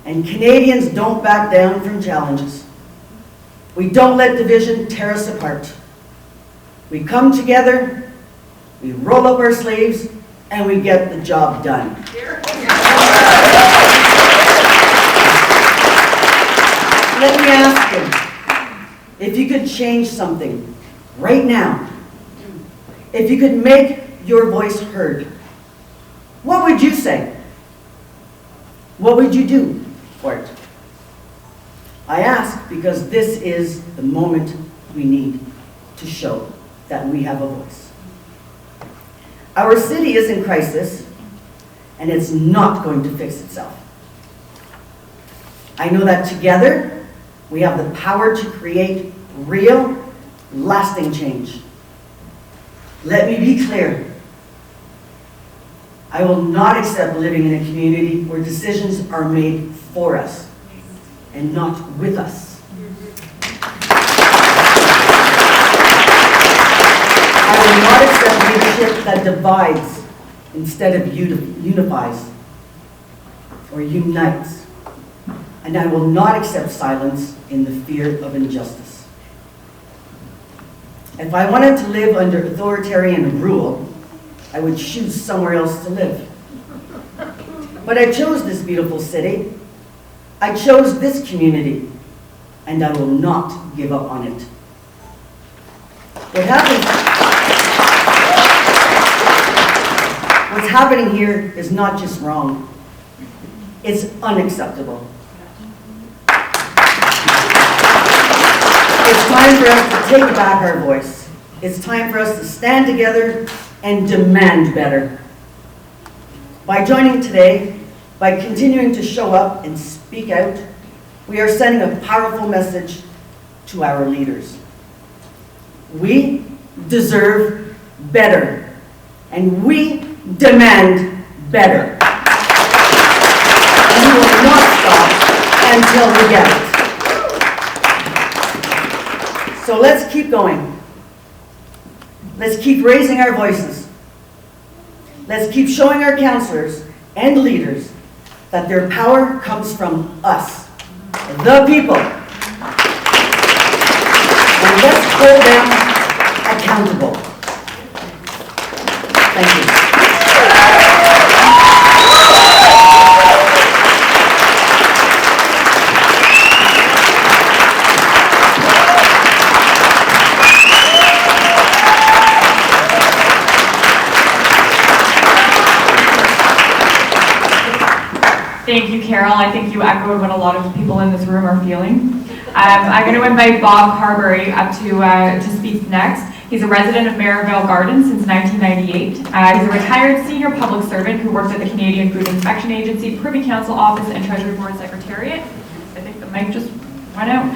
S4: and Canadians don't back down from challenges. We don't let division tear us apart. We come together, we roll up our sleeves, and we get the job done. Let me ask you, if you could change something right now, if you could make your voice heard, what would you say? What would you do for it? I ask because this is the moment we need to show that we have a voice. Our city is in crisis, and it's not going to fix itself. I know that together, we have the power to create real, lasting change. Let me be clear. I will not accept living in a community where decisions are made for us and not with us. I will not accept leadership that divides instead of unifies or unites. And I will not accept silence in the fear of injustice. If I wanted to live under authoritarian rule, I would choose somewhere else to live. But I chose this beautiful city. I chose this community, and I will not give up on it. What's happening here is not just wrong, it's unacceptable. It's time for us to take back our voice. It's time for us to stand together and demand better. By joining today, by continuing to show up and speak out, we are sending a powerful message to our leaders. We deserve better, and we demand better. And we will not stop until we get it. So let's keep going. Let's keep raising our voices. Let's keep showing our councillors and leaders that their power comes from us, the people. And let's hold them accountable. Thank you.
S1: Thank you, Carol. I think you echoed what a lot of people in this room are feeling. I'm going to invite Bob Carberry up to speak next. He's a resident of Merivale Gardens since 1998. He's a retired senior public servant who worked at the Canadian Food Inspection Agency, Privy Council Office, and Treasury Board Secretariat. I think the mic just went out.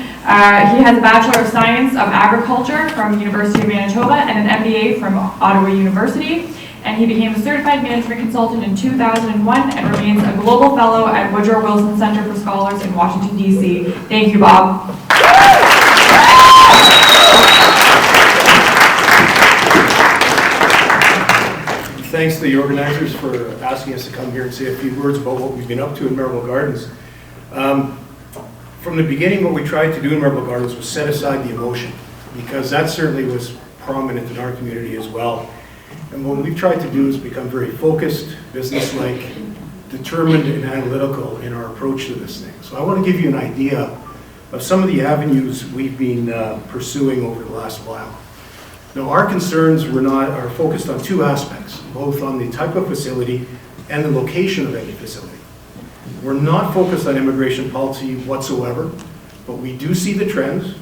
S1: He has a Bachelor of Science of Agriculture from University of Manitoba and an MBA from Ottawa University. And he became a certified management consultant in 2001 and remains a global fellow at Woodrow Wilson Center for Scholars in Washington, D.C. Thank you, Bob.
S5: Thanks to the organizers for asking us to come here and say a few words about what we've been up to in Merivale Gardens. From the beginning, what we tried to do in Merivale Gardens was set aside the emotion, because that certainly was prominent in our community as well. And what we've tried to do is become very focused, business-like, determined and analytical in our approach to this thing. So I want to give you an idea of some of the avenues we've been pursuing over the last while. Now, our concerns are focused on two aspects, both on the type of facility and the location of any facility. We're not focused on immigration policy whatsoever, but we do see the trends,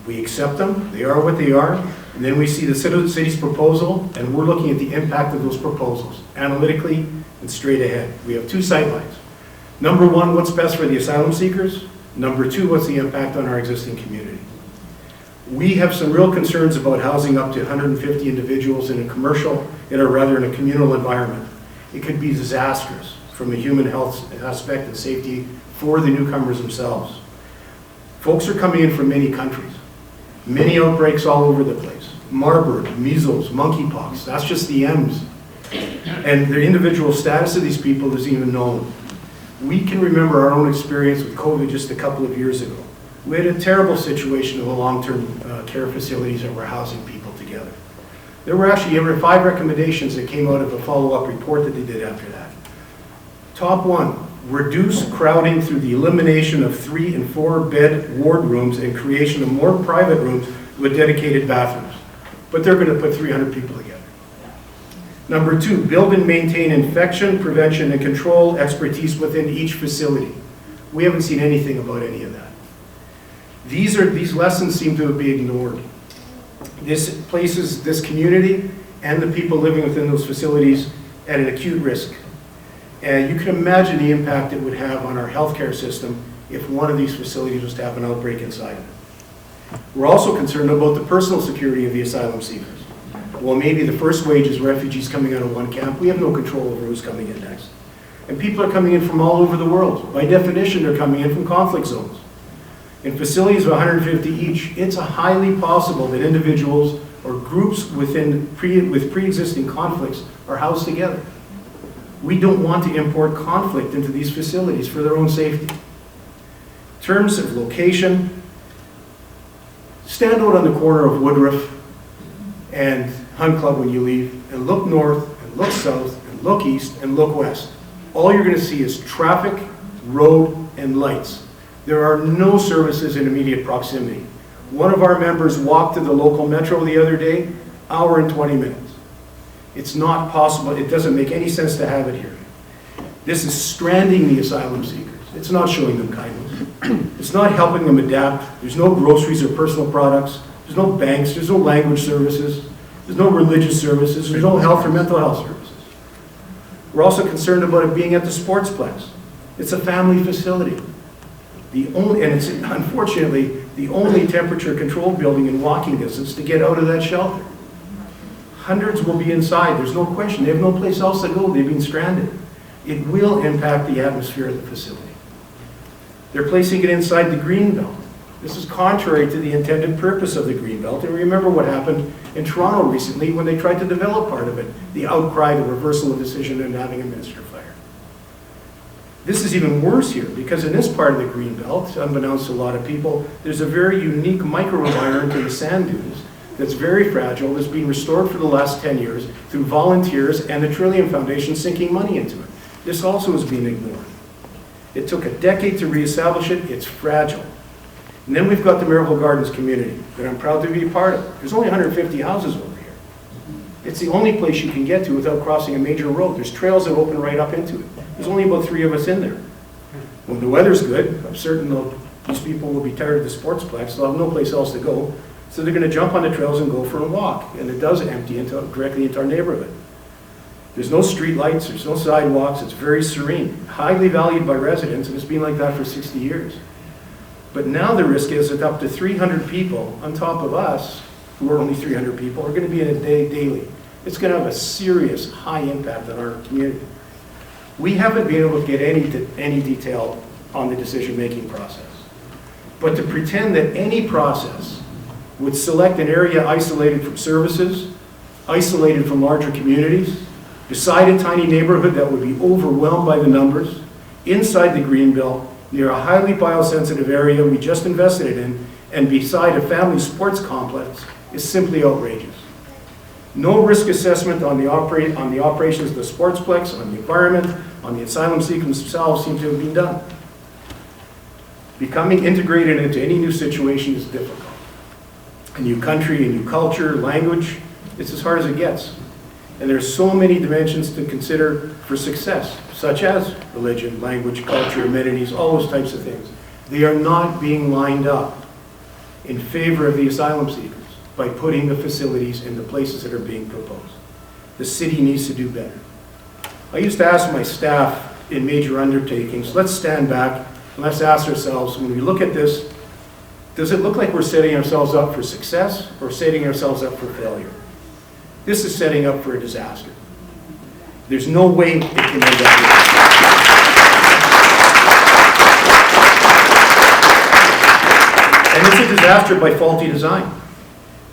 S5: we accept them, they are what they are, and then we see the city's proposal, and we're looking at the impact of those proposals, analytically and straight ahead. We have two sightlines. Number one, what's best for the asylum seekers? Number two, what's the impact on our existing community? We have some real concerns about housing up to 150 individuals in a communal environment. It could be disastrous from a human health aspect and safety for the newcomers themselves. Folks are coming in from many countries, many outbreaks all over the place. Marburg, measles, monkeypox, that's just the M's. And the individual status of these people isn't even known. We can remember our own experience with COVID just a couple of years ago. We had a terrible situation of the long-term care facilities that were housing people together. There were actually 5 recommendations that came out of a follow-up report that they did after that. Top 1, reduce crowding through the elimination of 3 and 4 bed ward rooms and creation of more private rooms with dedicated bathrooms. But they're going to put 300 people together. Number 2, build and maintain infection prevention and control expertise within each facility. We haven't seen anything about any of that. These lessons seem to be ignored. This places this community and the people living within those facilities at an acute risk. And you can imagine the impact it would have on our healthcare system if one of these facilities was to have an outbreak inside it. We're also concerned about the personal security of the asylum seekers. Well, maybe the first wave is refugees coming out of one camp. We have no control over who's coming in next. And people are coming in from all over the world. By definition, they're coming in from conflict zones. In facilities of 150 each, it's highly possible that individuals or groups with pre-existing conflicts are housed together. We don't want to import conflict into these facilities for their own safety. In terms of location, stand out on the corner of Woodruff and Hunt Club when you leave, and look north, and look south, and look east, and look west. All you're going to see is traffic, road, and lights. There are no services in immediate proximity. One of our members walked to the local metro the other day, hour and 20 minutes. It's not possible. It doesn't make any sense to have it here. This is stranding the asylum seekers. It's not showing them kindness. It's not helping them adapt. There's no groceries or personal products. There's no banks. There's no language services. There's no religious services. There's no health or mental health services. We're also concerned about it being at the Sportsplex. It's a family facility. And it's unfortunately the only temperature-controlled building in walking distance to get out of that shelter. Hundreds will be inside, there's no question. They have no place else to go, they've been stranded. It will impact the atmosphere of the facility. They're placing it inside the Greenbelt. This is contrary to the intended purpose of the Greenbelt. And remember what happened in Toronto recently when they tried to develop part of it, the outcry, the reversal of decision, and having a minister fired. This is even worse here, because in this part of the Greenbelt, unbeknownst to a lot of people, there's a very unique microenvironment in the sand dunes that's very fragile, that's been restored for the last 10 years through volunteers and the Trillium Foundation sinking money into it. This also is being ignored. It took a decade to reestablish it, it's fragile. And then we've got the Maryville Gardens community that I'm proud to be a part of. There's only 150 houses over here. It's the only place you can get to without crossing a major road. There's trails that open right up into it. There's only about 3 of us in there. When the weather's good, I'm certain these people will be tired of the Sportsplex, they'll have no place else to go, so they're going to jump on the trails and go for a walk, and it does empty directly into our neighborhood. There's no street lights, there's no sidewalks, it's very serene, highly valued by residents, and it's been like that for 60 years. But now the risk is that up to 300 people on top of us, who are only 300 people, are going to be in a day daily. It's going to have a serious, high impact on our community. We haven't been able to get any detail on the decision-making process. But to pretend that any process would select an area isolated from services, isolated from larger communities, beside a tiny neighborhood that would be overwhelmed by the numbers, inside the Greenbelt, near a highly biosensitive area we just invested in, and beside a family sports complex is simply outrageous. No risk assessment on the operations of the Sportsplex, on the environment, on the asylum seekers themselves seem to have been done. Becoming integrated into any new situation is difficult. A new country, a new culture, language, it's as hard as it gets. And there's so many dimensions to consider for success, such as religion, language, culture, amenities, all those types of things. They are not being lined up in favor of the asylum seekers by putting the facilities in the places that are being proposed. The city needs to do better. I used to ask my staff in major undertakings, let's stand back and let's ask ourselves, when we look at this, Does it look like we're setting ourselves up for success or setting ourselves up for failure? This is setting up for a disaster. There's no way it can end up and it's a disaster by faulty design.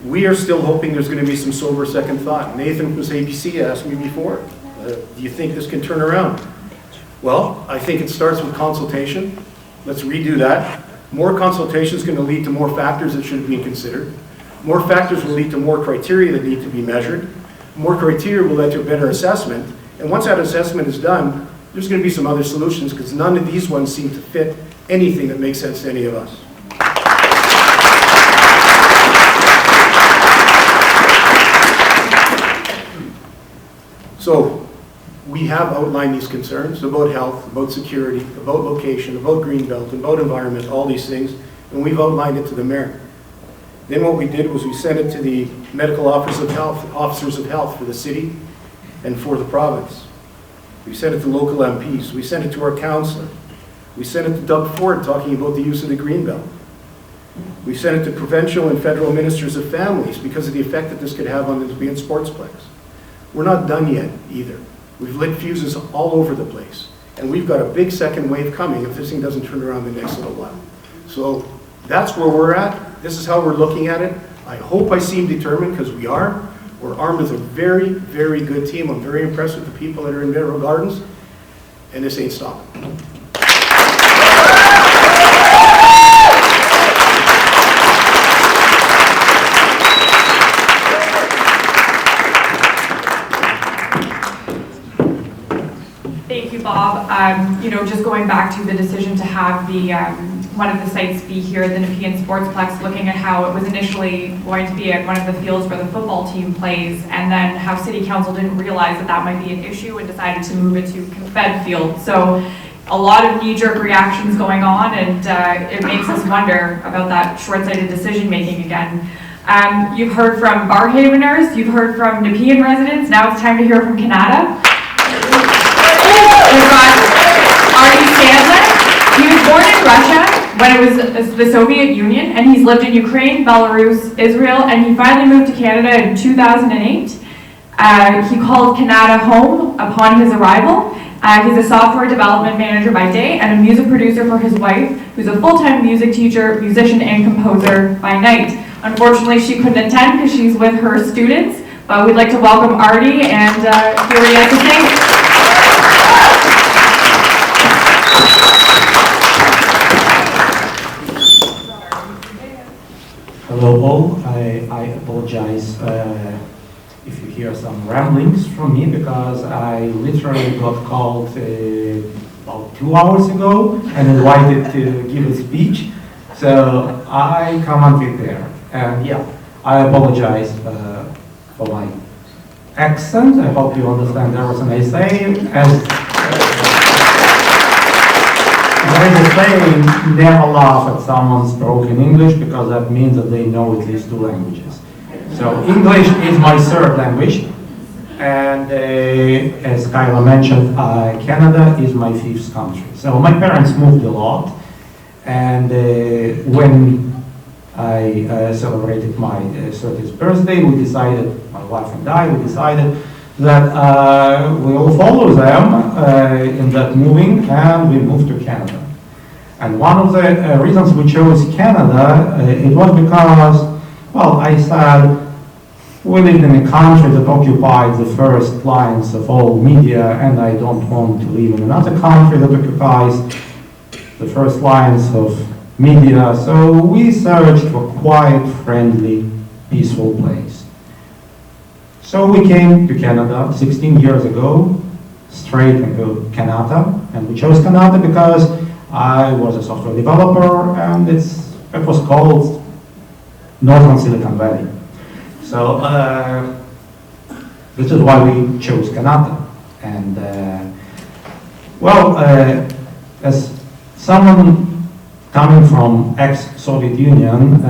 S5: We are still hoping there's going to be some sober second thought. Nathan from ABC asked me before, do you think this can turn around? Well, I think it starts with consultation. Let's redo that. More consultation is going to lead to more factors that should be considered. More factors will lead to more criteria that need to be measured. More criteria will lead to a better assessment. And once that assessment is done, there's going to be some other solutions because none of these ones seem to fit anything that makes sense to any of us. So we have outlined these concerns about health, about security, about location, about greenbelt, about environment, all these things, and we've outlined it to the mayor. Then what we did was we sent it to the medical officers of health for the city and for the province. We sent it to local MPs. We sent it to our councillor. We sent it to Doug Ford talking about the use of the greenbelt. We sent it to provincial and federal ministers of families because of the effect that this could have on the Nepean Sportsplex. We're not done yet either. We've lit fuses all over the place. And we've got a big second wave coming if this thing doesn't turn around the next little while. So that's where we're at. This is how we're looking at it. I hope I seem determined because we are. We're armed with a very, very good team. I'm very impressed with the people that are in Mineral Gardens. And this ain't stopping.
S1: Thank you, Bob. Just going back to the decision to have the one of the sites be here, the Nepean Sportsplex, looking at how it was initially going to be at one of the fields where the football team plays, and then how City Council didn't realize that that might be an issue and decided to move it to Confed Field. So a lot of knee-jerk reactions going on, and it makes us wonder about that short-sighted decision-making again. You've heard from Barhaveners, you've heard from Nepean residents, now it's time to hear from Canada. We've got Artie Sandlin. He was born in Russia when it was the Soviet Union, and he's lived in Ukraine, Belarus, Israel, and he finally moved to Canada in 2008. He called Canada home upon his arrival. He's a software development manager by day and a music producer for his wife, who's a full-time music teacher, musician, and composer by night. Unfortunately, she couldn't attend because she's with her students, but we'd like to welcome Artie and hear what he has to say.
S6: Hello all, I apologize if you hear some ramblings from me because I literally got called about 2 hours ago and invited to give a speech, so I can't there. And yeah, I apologize for my accent. I hope you understand everything I say. There is a saying, never laugh at someone's broken English because that means that they know at least 2 languages. So English is my 3rd language, and as Kyla mentioned, Canada is my 5th country. So my parents moved a lot, and when I celebrated my 30th birthday, we decided, my wife and I, we decided that we will follow them in that moving, and we moved to Canada. And one of the reasons we chose Canada, it was because, well, I said, we lived in a country that occupied the first lines of all media, and I don't want to live in another country that occupies the first lines of media. So we searched for a quiet, friendly, peaceful place. So we came to Canada 16 years ago, straight into Canada, and we chose Canada because I was a software developer, and it was called Northern Silicon Valley. So this is why we chose Canada. And as someone coming from ex-Soviet Union,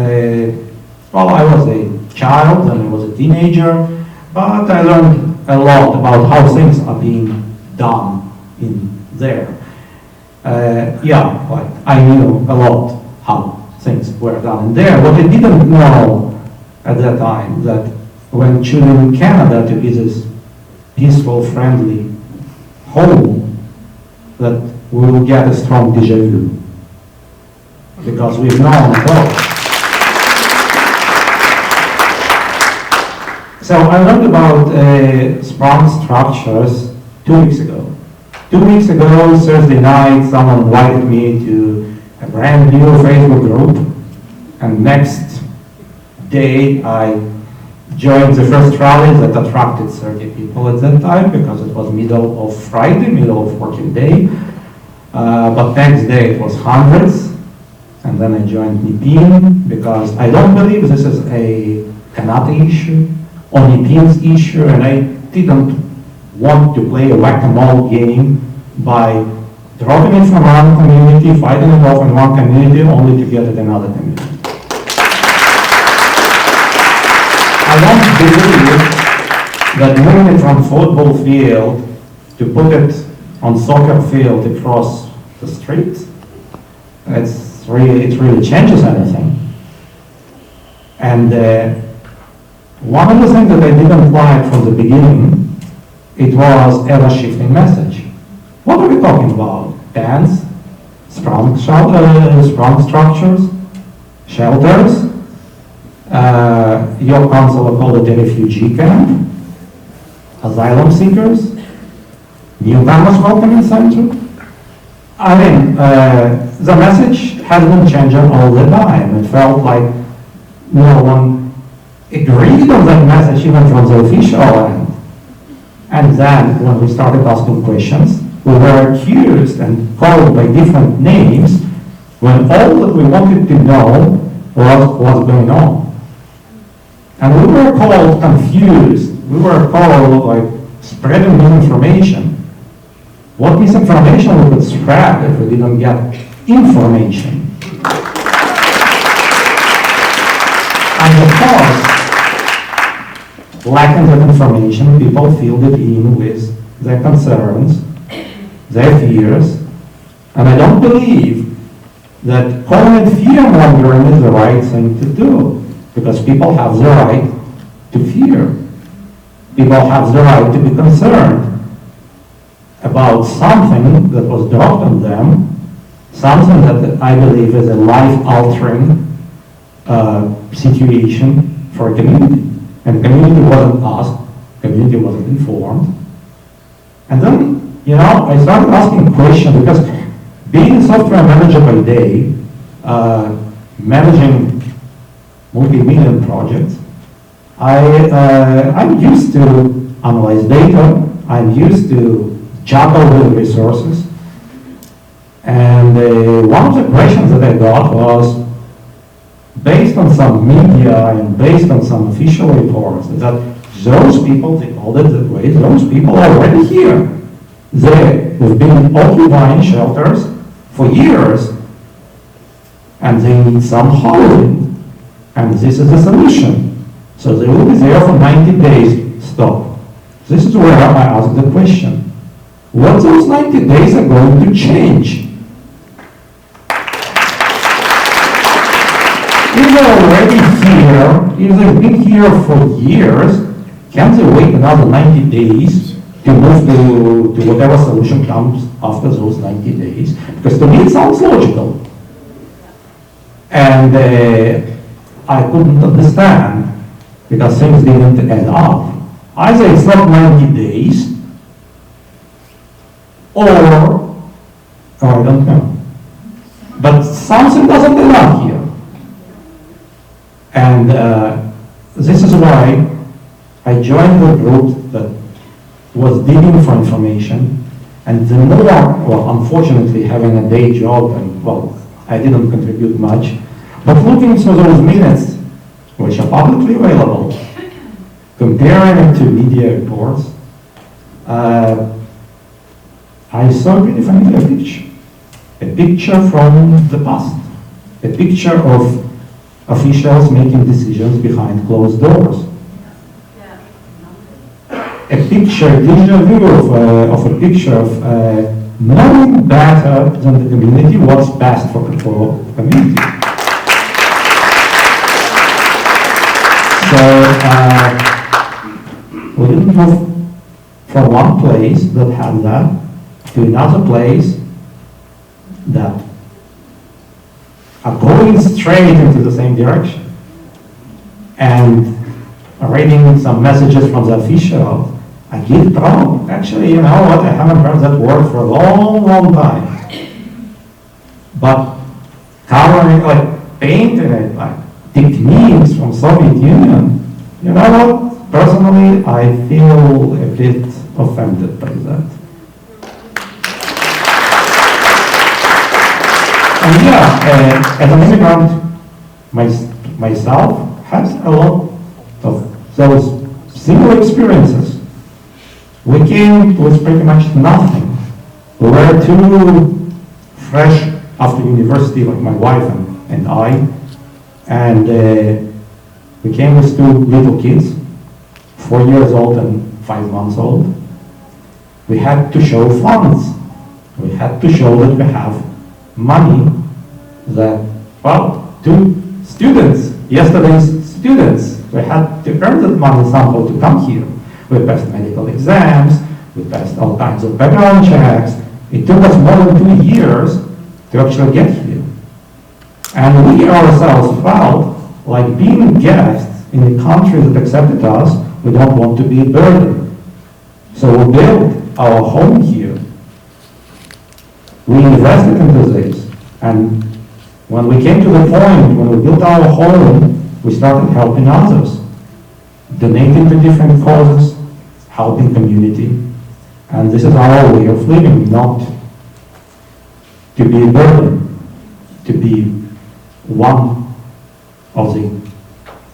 S6: well, I was a child and I was a teenager, but I learned a lot about how things are being done in there. I knew a lot how things were done there. What I didn't know at that time, that when choosing Canada to be this peaceful, friendly home, that we will get a strong déjà vu. Because we've known both. So I learned about strong structures 2 weeks ago. 2 weeks ago, Thursday night, someone invited me to a brand new Facebook group, and next day I joined the first rally that attracted 30 people at that time because it was middle of Friday, middle of working day. But next day it was hundreds, and then I joined Nepean because I don't believe this is a Canada issue or Nepean's issue, and I didn't want to play a whack-a-mole game by dropping it from one community, fighting it off in one community, only to get it in another community. I don't believe that moving it from football field to put it on soccer field across the street, it really changes anything. And one of the things that I didn't like from the beginning, it was ever-shifting message. What are we talking about? Tents, strong structures, shelters. Your council called it a refugee camp, asylum seekers, newcomers welcoming center. I mean, the message hasn't changed all the time. It felt like no one agreed on that message, even from the official end. And then, when we started asking questions, we were accused and called by different names, when all that we wanted to know was what's going on. And we were called confused. We were called like spreading misinformation. What misinformation we could spread if we didn't get information? And of course, lacking that information, people filled it in with their concerns, their fears, and I don't believe that calling it fear-mongering is the right thing to do, because people have the right to fear. People have the right to be concerned about something that was dropped on them, something that I believe is a life-altering situation for a community. And the community wasn't asked, the community wasn't informed. And then, you know, I started asking questions, because being a software manager by day, managing multi-million projects, I'm used to analyze data, I'm used to juggle with resources. And one of the questions that I got was, based on some media and based on some official reports, that those people, they called it that way, those people are already here. They've been occupying shelters for years, and they need some housing, and this is the solution. So they will be there for 90 days, stop. This is where I ask the question. What those 90 days are going to change? If they're already here, if they've been here for years, can't they wait another 90 days to move to whatever solution comes after those 90 days? Because to me it sounds logical. And I couldn't understand, because things didn't add up. Either it's not 90 days, or I don't know. But something doesn't add up here. And this is why I joined the group that was digging for information, and the more, well, unfortunately, having a day job, and, well, I didn't contribute much, but looking through those minutes, which are publicly available, comparing it to media reports, I saw a really familiar picture. A picture from the past. A picture of officials making decisions behind closed doors. A picture, déjà vu of a picture of knowing better than the community what's best for the community. we didn't move from one place that had that to another place that are going straight into the same direction. And reading some messages from the official, I get proud. Actually, you know what, I haven't heard that word for a long, long time. But covering, like painting it, like techniques from Soviet Union, you know what? Personally, I feel a bit offended by that. And yeah, as an immigrant, myself has a lot of those similar experiences. We came with pretty much nothing. We were too fresh after university, like my wife and I, and we came with 2 little kids, 4 years old and 5 months old. We had to show funds. We had to show that we have money that, well, 2 students, yesterday's students, we had to earn that money somehow to come here. We passed medical exams, we passed all kinds of background checks. It took us more than 2 years to actually get here. And we ourselves felt like being guests in a country that accepted us, we don't want to be a burden. So we built our home here. We invested into this. And when we came to the point, when we built our home, we started helping others, donating to different causes, helping community. And this is our way of living, not to be a burden, to be one of the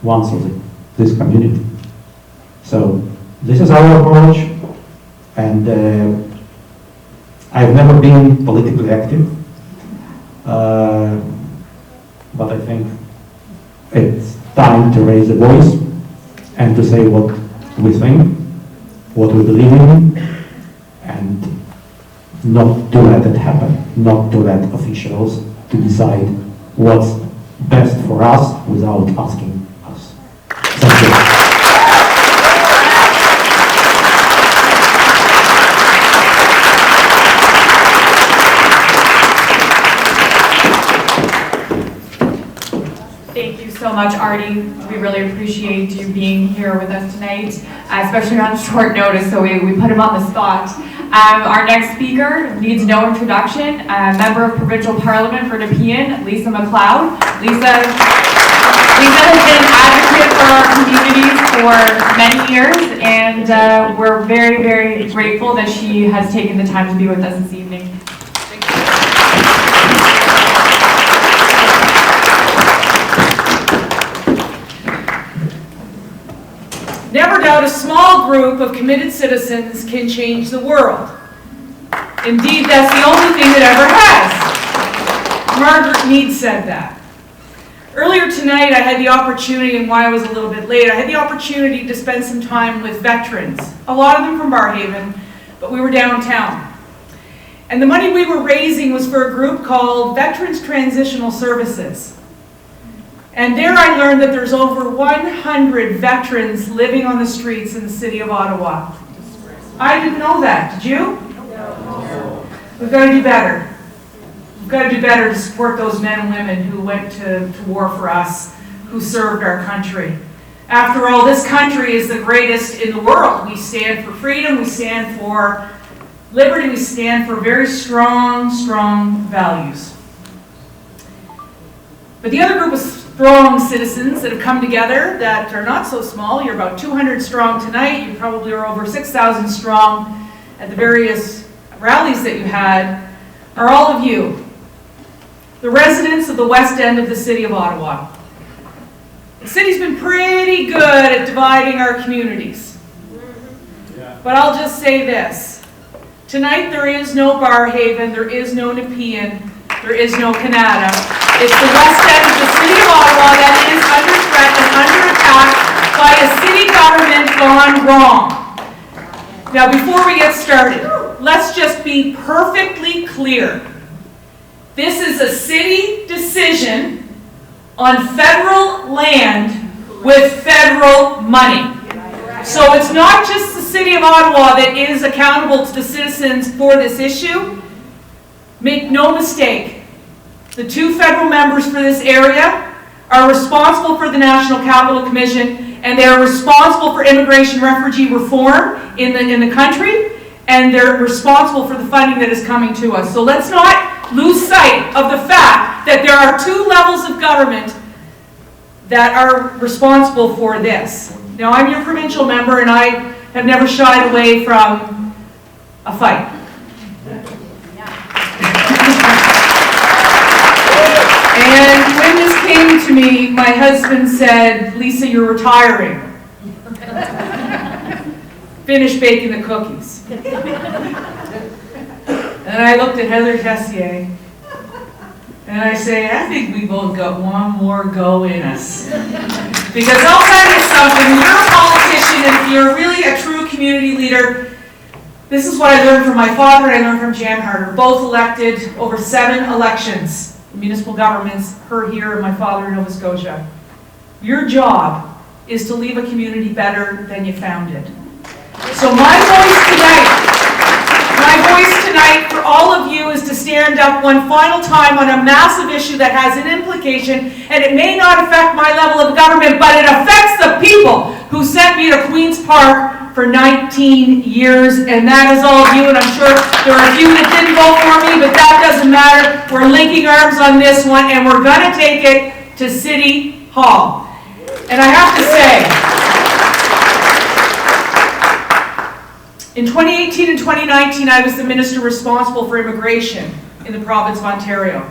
S6: ones of this community. So this is our approach, and I've never been politically active, but I think it's time to raise a voice and to say what we think, what we believe in, and not to let it happen, not to let officials to decide what's best for us without asking us. Thank you.
S1: Thank you so much, Artie. We really appreciate you being here with us tonight, especially on short notice, so we put him on the spot. Our next speaker needs no introduction, Member of Provincial Parliament for Nepean, Lisa MacLeod. Lisa has been an advocate for our communities for many years, and we're very, very grateful that she has taken the time to be with us this evening.
S7: Never doubt a small group of committed citizens can change the world. Indeed, that's the only thing that ever has. Margaret Mead said that. Earlier tonight, I had the opportunity, and why I was a little bit late, I had the opportunity to spend some time with veterans, a lot of them from Barrhaven, but we were downtown. And the money we were raising was for a group called Veterans Transitional Services. And there I learned that there's over 100 veterans living on the streets in the city of Ottawa. I didn't know that. Did you? No. We've got to do better. We've got to do better to support those men and women who went to war for us, who served our country. After all, this country is the greatest in the world. We stand for freedom, we stand for liberty, we stand for very strong, strong values. But the other group of strong citizens that have come together that are not so small, you're about 200 strong tonight, you probably are over 6,000 strong at the various rallies that you had, are all of you, the residents of the west end of the city of Ottawa. The city's been pretty good at dividing our communities. But I'll just say this. Tonight there is no Barrhaven, there is no Nepean, there is no Canada. It's the west end of the city of Ottawa that is under threat and under attack by a city government gone wrong. Now before we get started, let's just be perfectly clear. This is a city decision on federal land with federal money. So it's not just the City of Ottawa that is accountable to the citizens for this issue. Make no mistake, the 2 federal members for this area are responsible for the National Capital Commission, and they are responsible for immigration refugee reform in the country, and they're responsible for the funding that is coming to us. So let's not lose sight of the fact that there are 2 levels of government that are responsible for this. Now, I'm your provincial member, and I have never shied away from a fight. And when this came to me, my husband said, "Lisa, you're retiring. Finish baking the cookies." And I looked at Heather Tessier, and I say, "I think we both got one more go in us." Because I'll tell you something, when you're a politician and if you're really a true community leader, this is what I learned from my father and I learned from Jan Harder, both elected over 7 elections, municipal governments, her here and my father in Nova Scotia. Your job is to leave a community better than you found it. So my voice tonight for all of you is to stand up one final time on a massive issue that has an implication, and it may not affect my level of government, but it affects the people who sent me to Queen's Park for 19 years, and that is all of you, and I'm sure there are a few that didn't vote for me, but that doesn't matter. We're linking arms on this one, and we're going to take it to City Hall. And I have to say, in 2018 and 2019, I was the minister responsible for immigration in the province of Ontario.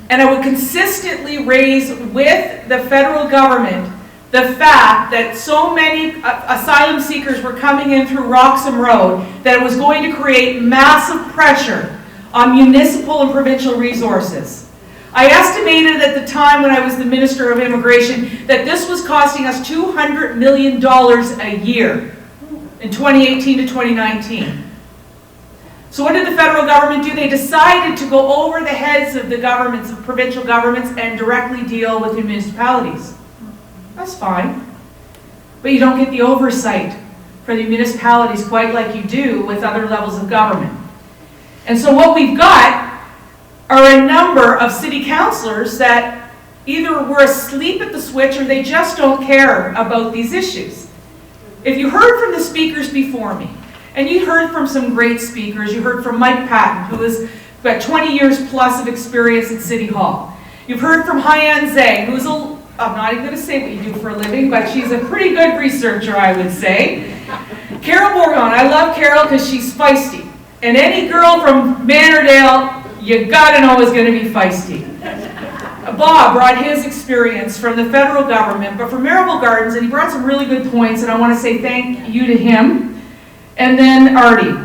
S7: And I would consistently raise with the federal government the fact that so many asylum seekers were coming in through Roxham Road that it was going to create massive pressure on municipal and provincial resources. I estimated at the time when I was the Minister of Immigration that this was costing us $200 million a year in 2018 to 2019. So what did the federal government do? They decided to go over the heads of the governments, of provincial governments, and directly deal with the municipalities. That's fine. But you don't get the oversight for the municipalities quite like you do with other levels of government. And so what we've got are a number of city councillors that either were asleep at the switch or they just don't care about these issues. If you heard from the speakers before me, and you heard from some great speakers, you heard from Mike Patton, who has got 20 years plus of experience at City Hall. You've heard from Haiyan Zhang, who's I'm not even going to say what you do for a living, but she's a pretty good researcher, I would say. Carol Borgon, I love Carol because she's feisty. And any girl from Mannerdale, you gotta know is going to be feisty. Bob brought his experience from the federal government, but from Marable Gardens, and he brought some really good points, and I want to say thank you to him. And then Artie.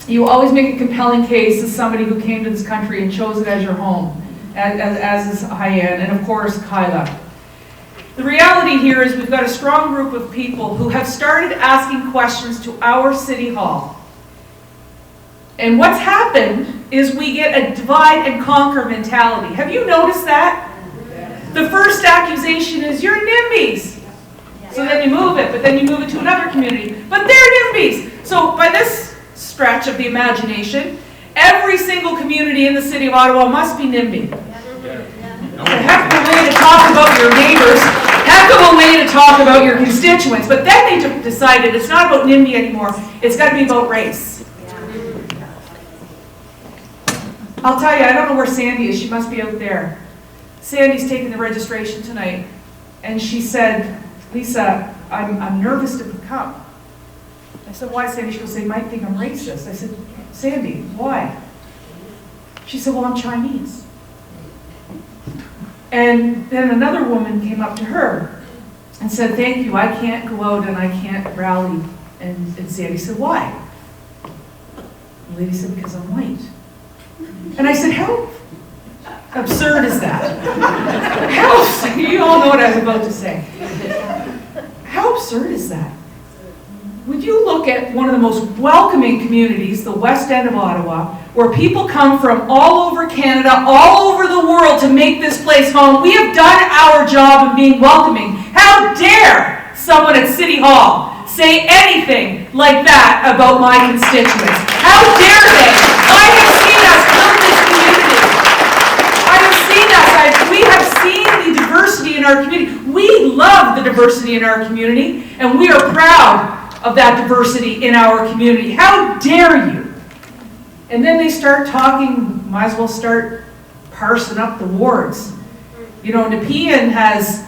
S7: You always make a compelling case as somebody who came to this country and chose it as your home, as is Haiyan, and of course Kyla. The reality here is we've got a strong group of people who have started asking questions to our City Hall. And what's happened is we get a divide and conquer mentality. Have you noticed that? The first accusation is, you're NIMBYs. So then you move it, but then you move it to another community. But they're NIMBYs. So by this stretch of the imagination, every single community in the City of Ottawa must be NIMBY. A heck of a way to talk about your neighbors, heck of a way to talk about your constituents. But then they decided it's not about NIMBY anymore, it's got to be about race. I'll tell you, I don't know where Sandy is. She must be out there. Sandy's taking the registration tonight, and she said, Lisa, I'm nervous to come. I said, why, Sandy? She goes, they might think I'm racist. I said, Sandy, why? She said, well, I'm Chinese. And then another woman came up to her and said, thank you, I can't go out and I can't rally. And Sandy said, why? The lady said, because I'm white. And I said, how absurd is that? You all know what I was about to say. How absurd is that? Would you look at one of the most welcoming communities, the West End of Ottawa, where people come from all over Canada, all over the world to make this place home. We have done our job in being welcoming. How dare someone at City Hall say anything like that about my constituents? How dare they? I have seen us build this community. I have seen us. We have seen the diversity in our community. We love the diversity in our community, and we are proud of that diversity in our community. How dare you? And then they start talking, might as well start parsing up the wards. You know, Nepean has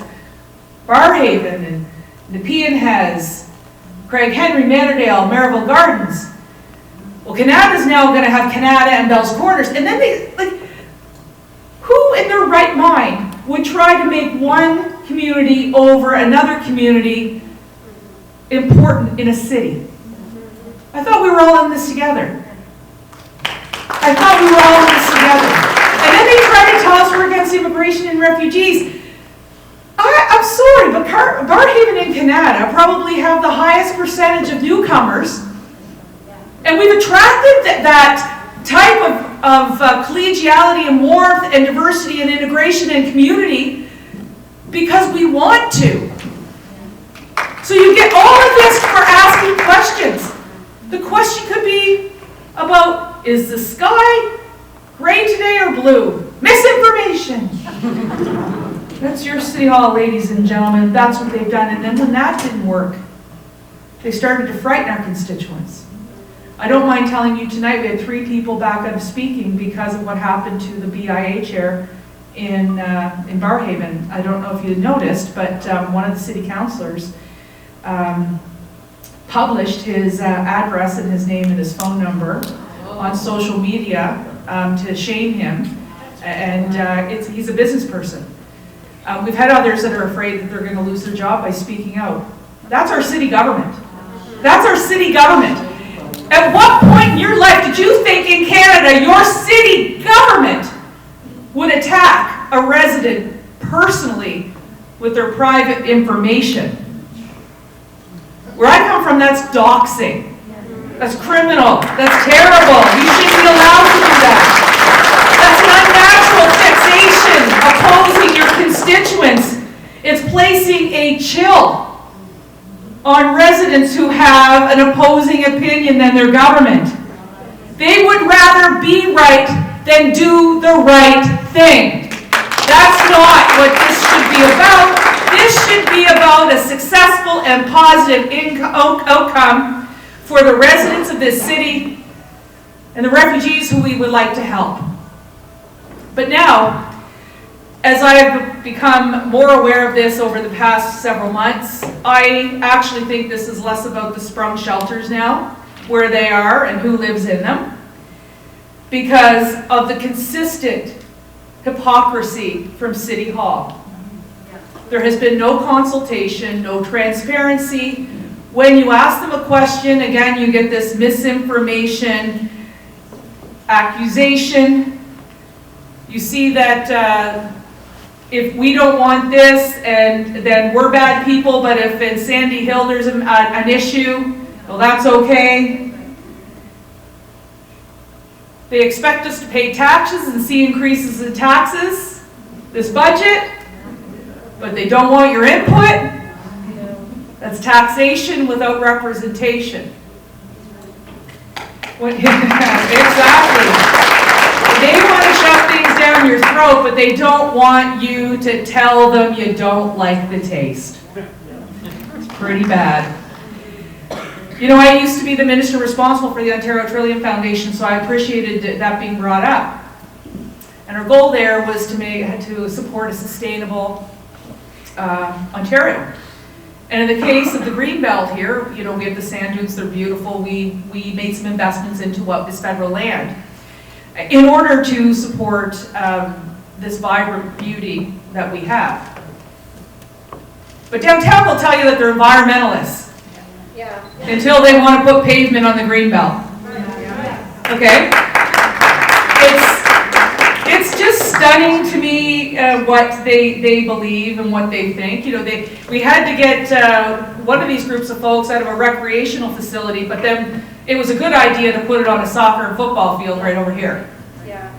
S7: Barrhaven, and Nepean has Craig Henry, Mannerdale, Maryville Gardens. Well, Canada's now going to have Canada and Bell's Corners. And then they, like, who in their right mind would try to make one community over another community important in a city? I thought we were all in this together. I thought we were all in this together. And then they try to tell us we're against immigration and refugees. I'm sorry, but Barrhaven and Canada probably have the highest percentage of newcomers. And we've attracted that type of collegiality and warmth and diversity and integration and community because we want to. So you get all of this for asking questions. The question could be about, is the sky gray today or blue? Misinformation. That's your City Hall, ladies and gentlemen. That's what they've done. And then when that didn't work, they started to frighten our constituents. I don't mind telling you tonight we had 3 people back out of speaking because of what happened to the BIA chair in Barrhaven. I don't know if you noticed, but one of the city councillors published his address and his name and his phone number on social media to shame him, and he's a business person. We've had others that are afraid that they're going to lose their job by speaking out. That's our city government. That's our city government. At what point in your life did you think in Canada your city government would attack a resident personally with their private information? Where I come from, that's doxing. That's criminal. That's terrible. You shouldn't be allowed to do that. That's an unnatural fixation opposing your constituents. It's placing a chill on residents who have an opposing opinion than their government. They would rather be right than do the right thing. That's not what this should be about. This should be about a successful and positive outcome for the residents of this city and the refugees who we would like to help. But now, as I have become more aware of this over the past several months, I actually think this is less about the sprung shelters now, where they are and who lives in them, because of the consistent hypocrisy from City Hall. There has been no consultation, no transparency. When you ask them a question, again, you get this misinformation, accusation. You see that if we don't want this, and then we're bad people, but if in Sandy Hill there's an issue, well, that's okay. They expect us to pay taxes and see increases in taxes, this budget, but they don't want your input. That's taxation without representation. Exactly. They want to shove things down your throat, but they don't want you to tell them you don't like the taste. It's pretty bad. You know, I used to be the minister responsible for the Ontario Trillium Foundation, so I appreciated that being brought up. And our goal there was to support a sustainable Ontario. And in the case of the Greenbelt here, you know, we have the sand dunes, they're beautiful. We made some investments into what is federal land in order to support this vibrant beauty that we have. But downtown will tell you that they're environmentalists. Yeah. Until they want to put pavement on the Greenbelt. Okay? It's just stunning to me what they believe and what they think. You know, we had to get one of these groups of folks out of a recreational facility, but then it was a good idea to put it on a soccer and football field right over here.
S8: Yeah.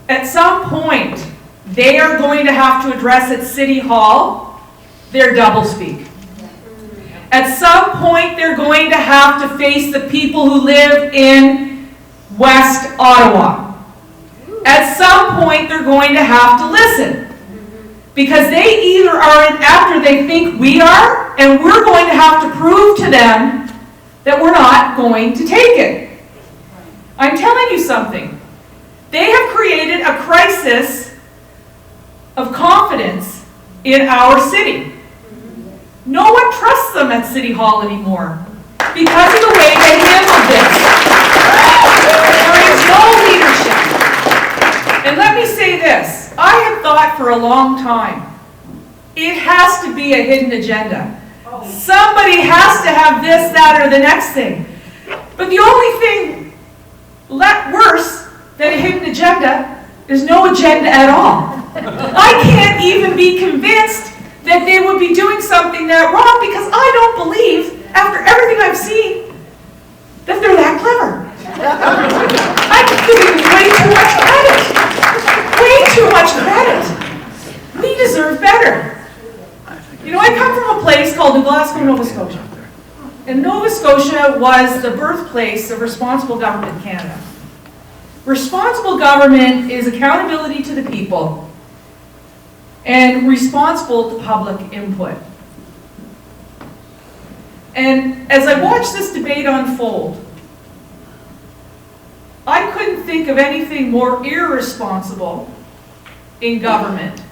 S7: At some point, they are going to have to address at City Hall their doublespeak. At some point, they're going to have to face the people who live in West Ottawa. At some point, they're going to have to listen. Because they either are inept or they think we are, and we're going to have to prove to them that we're not going to take it. I'm telling you something. They have created a crisis of confidence in our city. No one trusts them at City Hall anymore because of the way they handled this. There is no leadership. And let me say this. I have thought for a long time, it has to be a hidden agenda. Somebody has to have this, that, or the next thing. But the only thing worse than a hidden agenda is no agenda at all. I can't even be convinced that they would be doing something that wrong because I don't believe, after everything I've seen, that they're that clever. I give them way too much credit. Way too much credit. We deserve better. You know, I come from a place called New Glasgow, Nova Scotia. And Nova Scotia was the birthplace of responsible government in Canada. Responsible government is accountability to the people and responsible to public input. And as I watched this debate unfold, I couldn't think of anything more irresponsible in government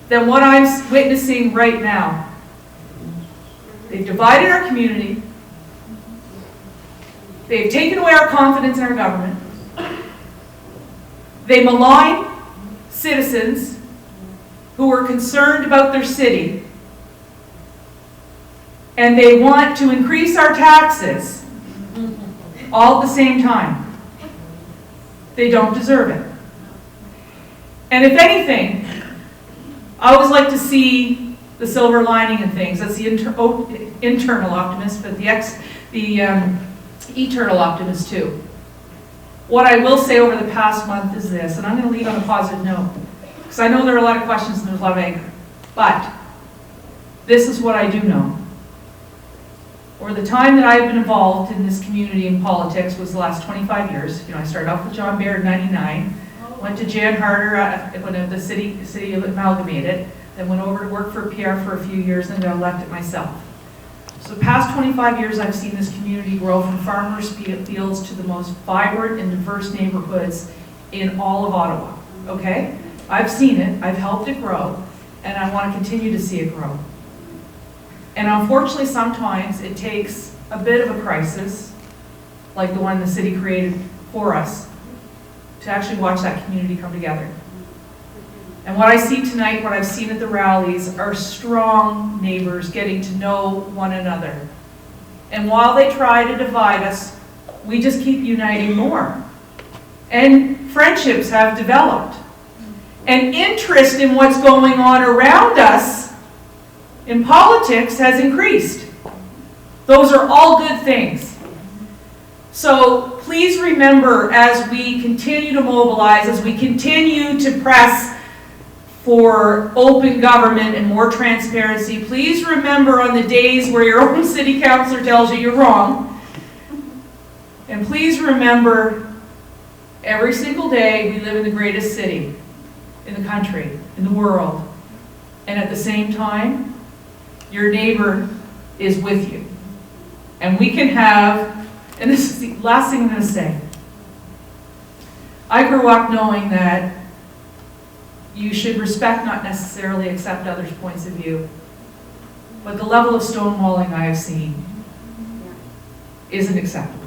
S7: than what I'm witnessing right now. They've divided our community. They've taken away our confidence in our government. They malign citizens who are concerned about their city. And they want to increase our taxes all at the same time. They don't deserve it. And if anything, I always like to see the silver lining in things. That's the internal optimist, but the eternal optimist too. What I will say over the past month is this, and I'm going to leave on a positive note, because I know there are a lot of questions and there's a lot of anger. But this is what I do know. Over the time that I've been involved in this community in politics was the last 25 years. You know, I started off with John Baird in '99, went to Jan Harder when the city amalgamated, then went over to work for PR for a few years and got elected myself. So the past 25 years I've seen this community grow from farmers' fields to the most vibrant and diverse neighborhoods in all of Ottawa, okay? I've seen it, I've helped it grow, and I want to continue to see it grow. And unfortunately, sometimes it takes a bit of a crisis, like the one the city created for us, to actually watch that community come together. And what I see tonight, what I've seen at the rallies, are strong neighbors getting to know one another. And while they try to divide us, we just keep uniting more. And friendships have developed. And interest in what's going on around us in politics has increased. Those are all good things. So please remember, as we continue to mobilize, as we continue to press for open government and more transparency, please remember on the days where your own city councilor tells you you're wrong. And please remember, every single day we live in the greatest city in the country, in the world. And at the same time, your neighbor is with you. And we can have, and this is the last thing I'm going to say. I grew up knowing that you should respect, not necessarily accept others' points of view. But the level of stonewalling I have seen isn't acceptable.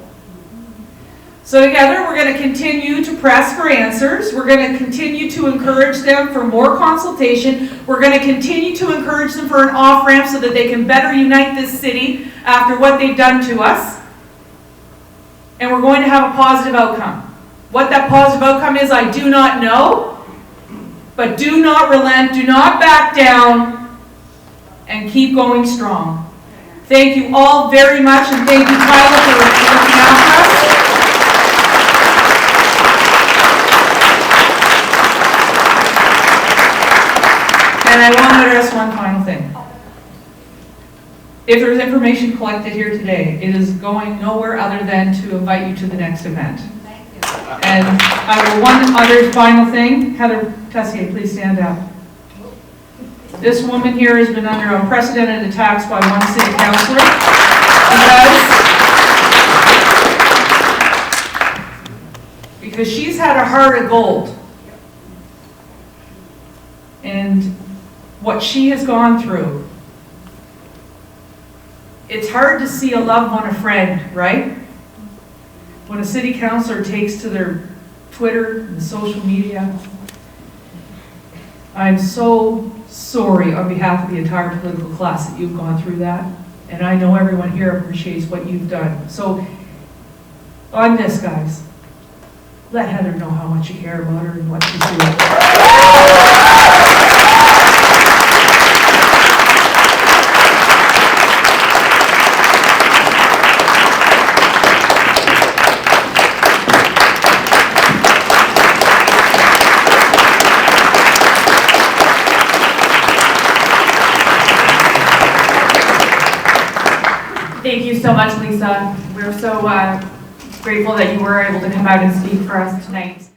S7: So together we're going to continue to press for answers. We're going to continue to encourage them for more consultation. We're going to continue to encourage them for an off-ramp so that they can better unite this city after what they've done to us. And we're going to have a positive outcome. What that positive outcome is, I do not know. But do not relent, do not back down, and keep going strong. Thank you all very much, and thank you, Tyler, for looking after us. And I want to address one final thing. If there's information collected here today, it is going nowhere other than to invite you to the next event.
S3: Thank you.
S7: And I will, one other final thing, Heather Tessier, please stand up. This woman here has been under unprecedented attacks by one city councillor because she's had a heart of gold. And what she has gone through, it's hard to see a loved one, a friend, right? When a city councillor takes to their Twitter and social media. I'm so sorry on behalf of the entire political class that you've gone through that. And I know everyone here appreciates what you've done. So, on this, guys, let Heather know how much you care about her and what she's doing.
S1: Thank you so much, Lisa. We're so grateful that you were able to come out and speak for us tonight.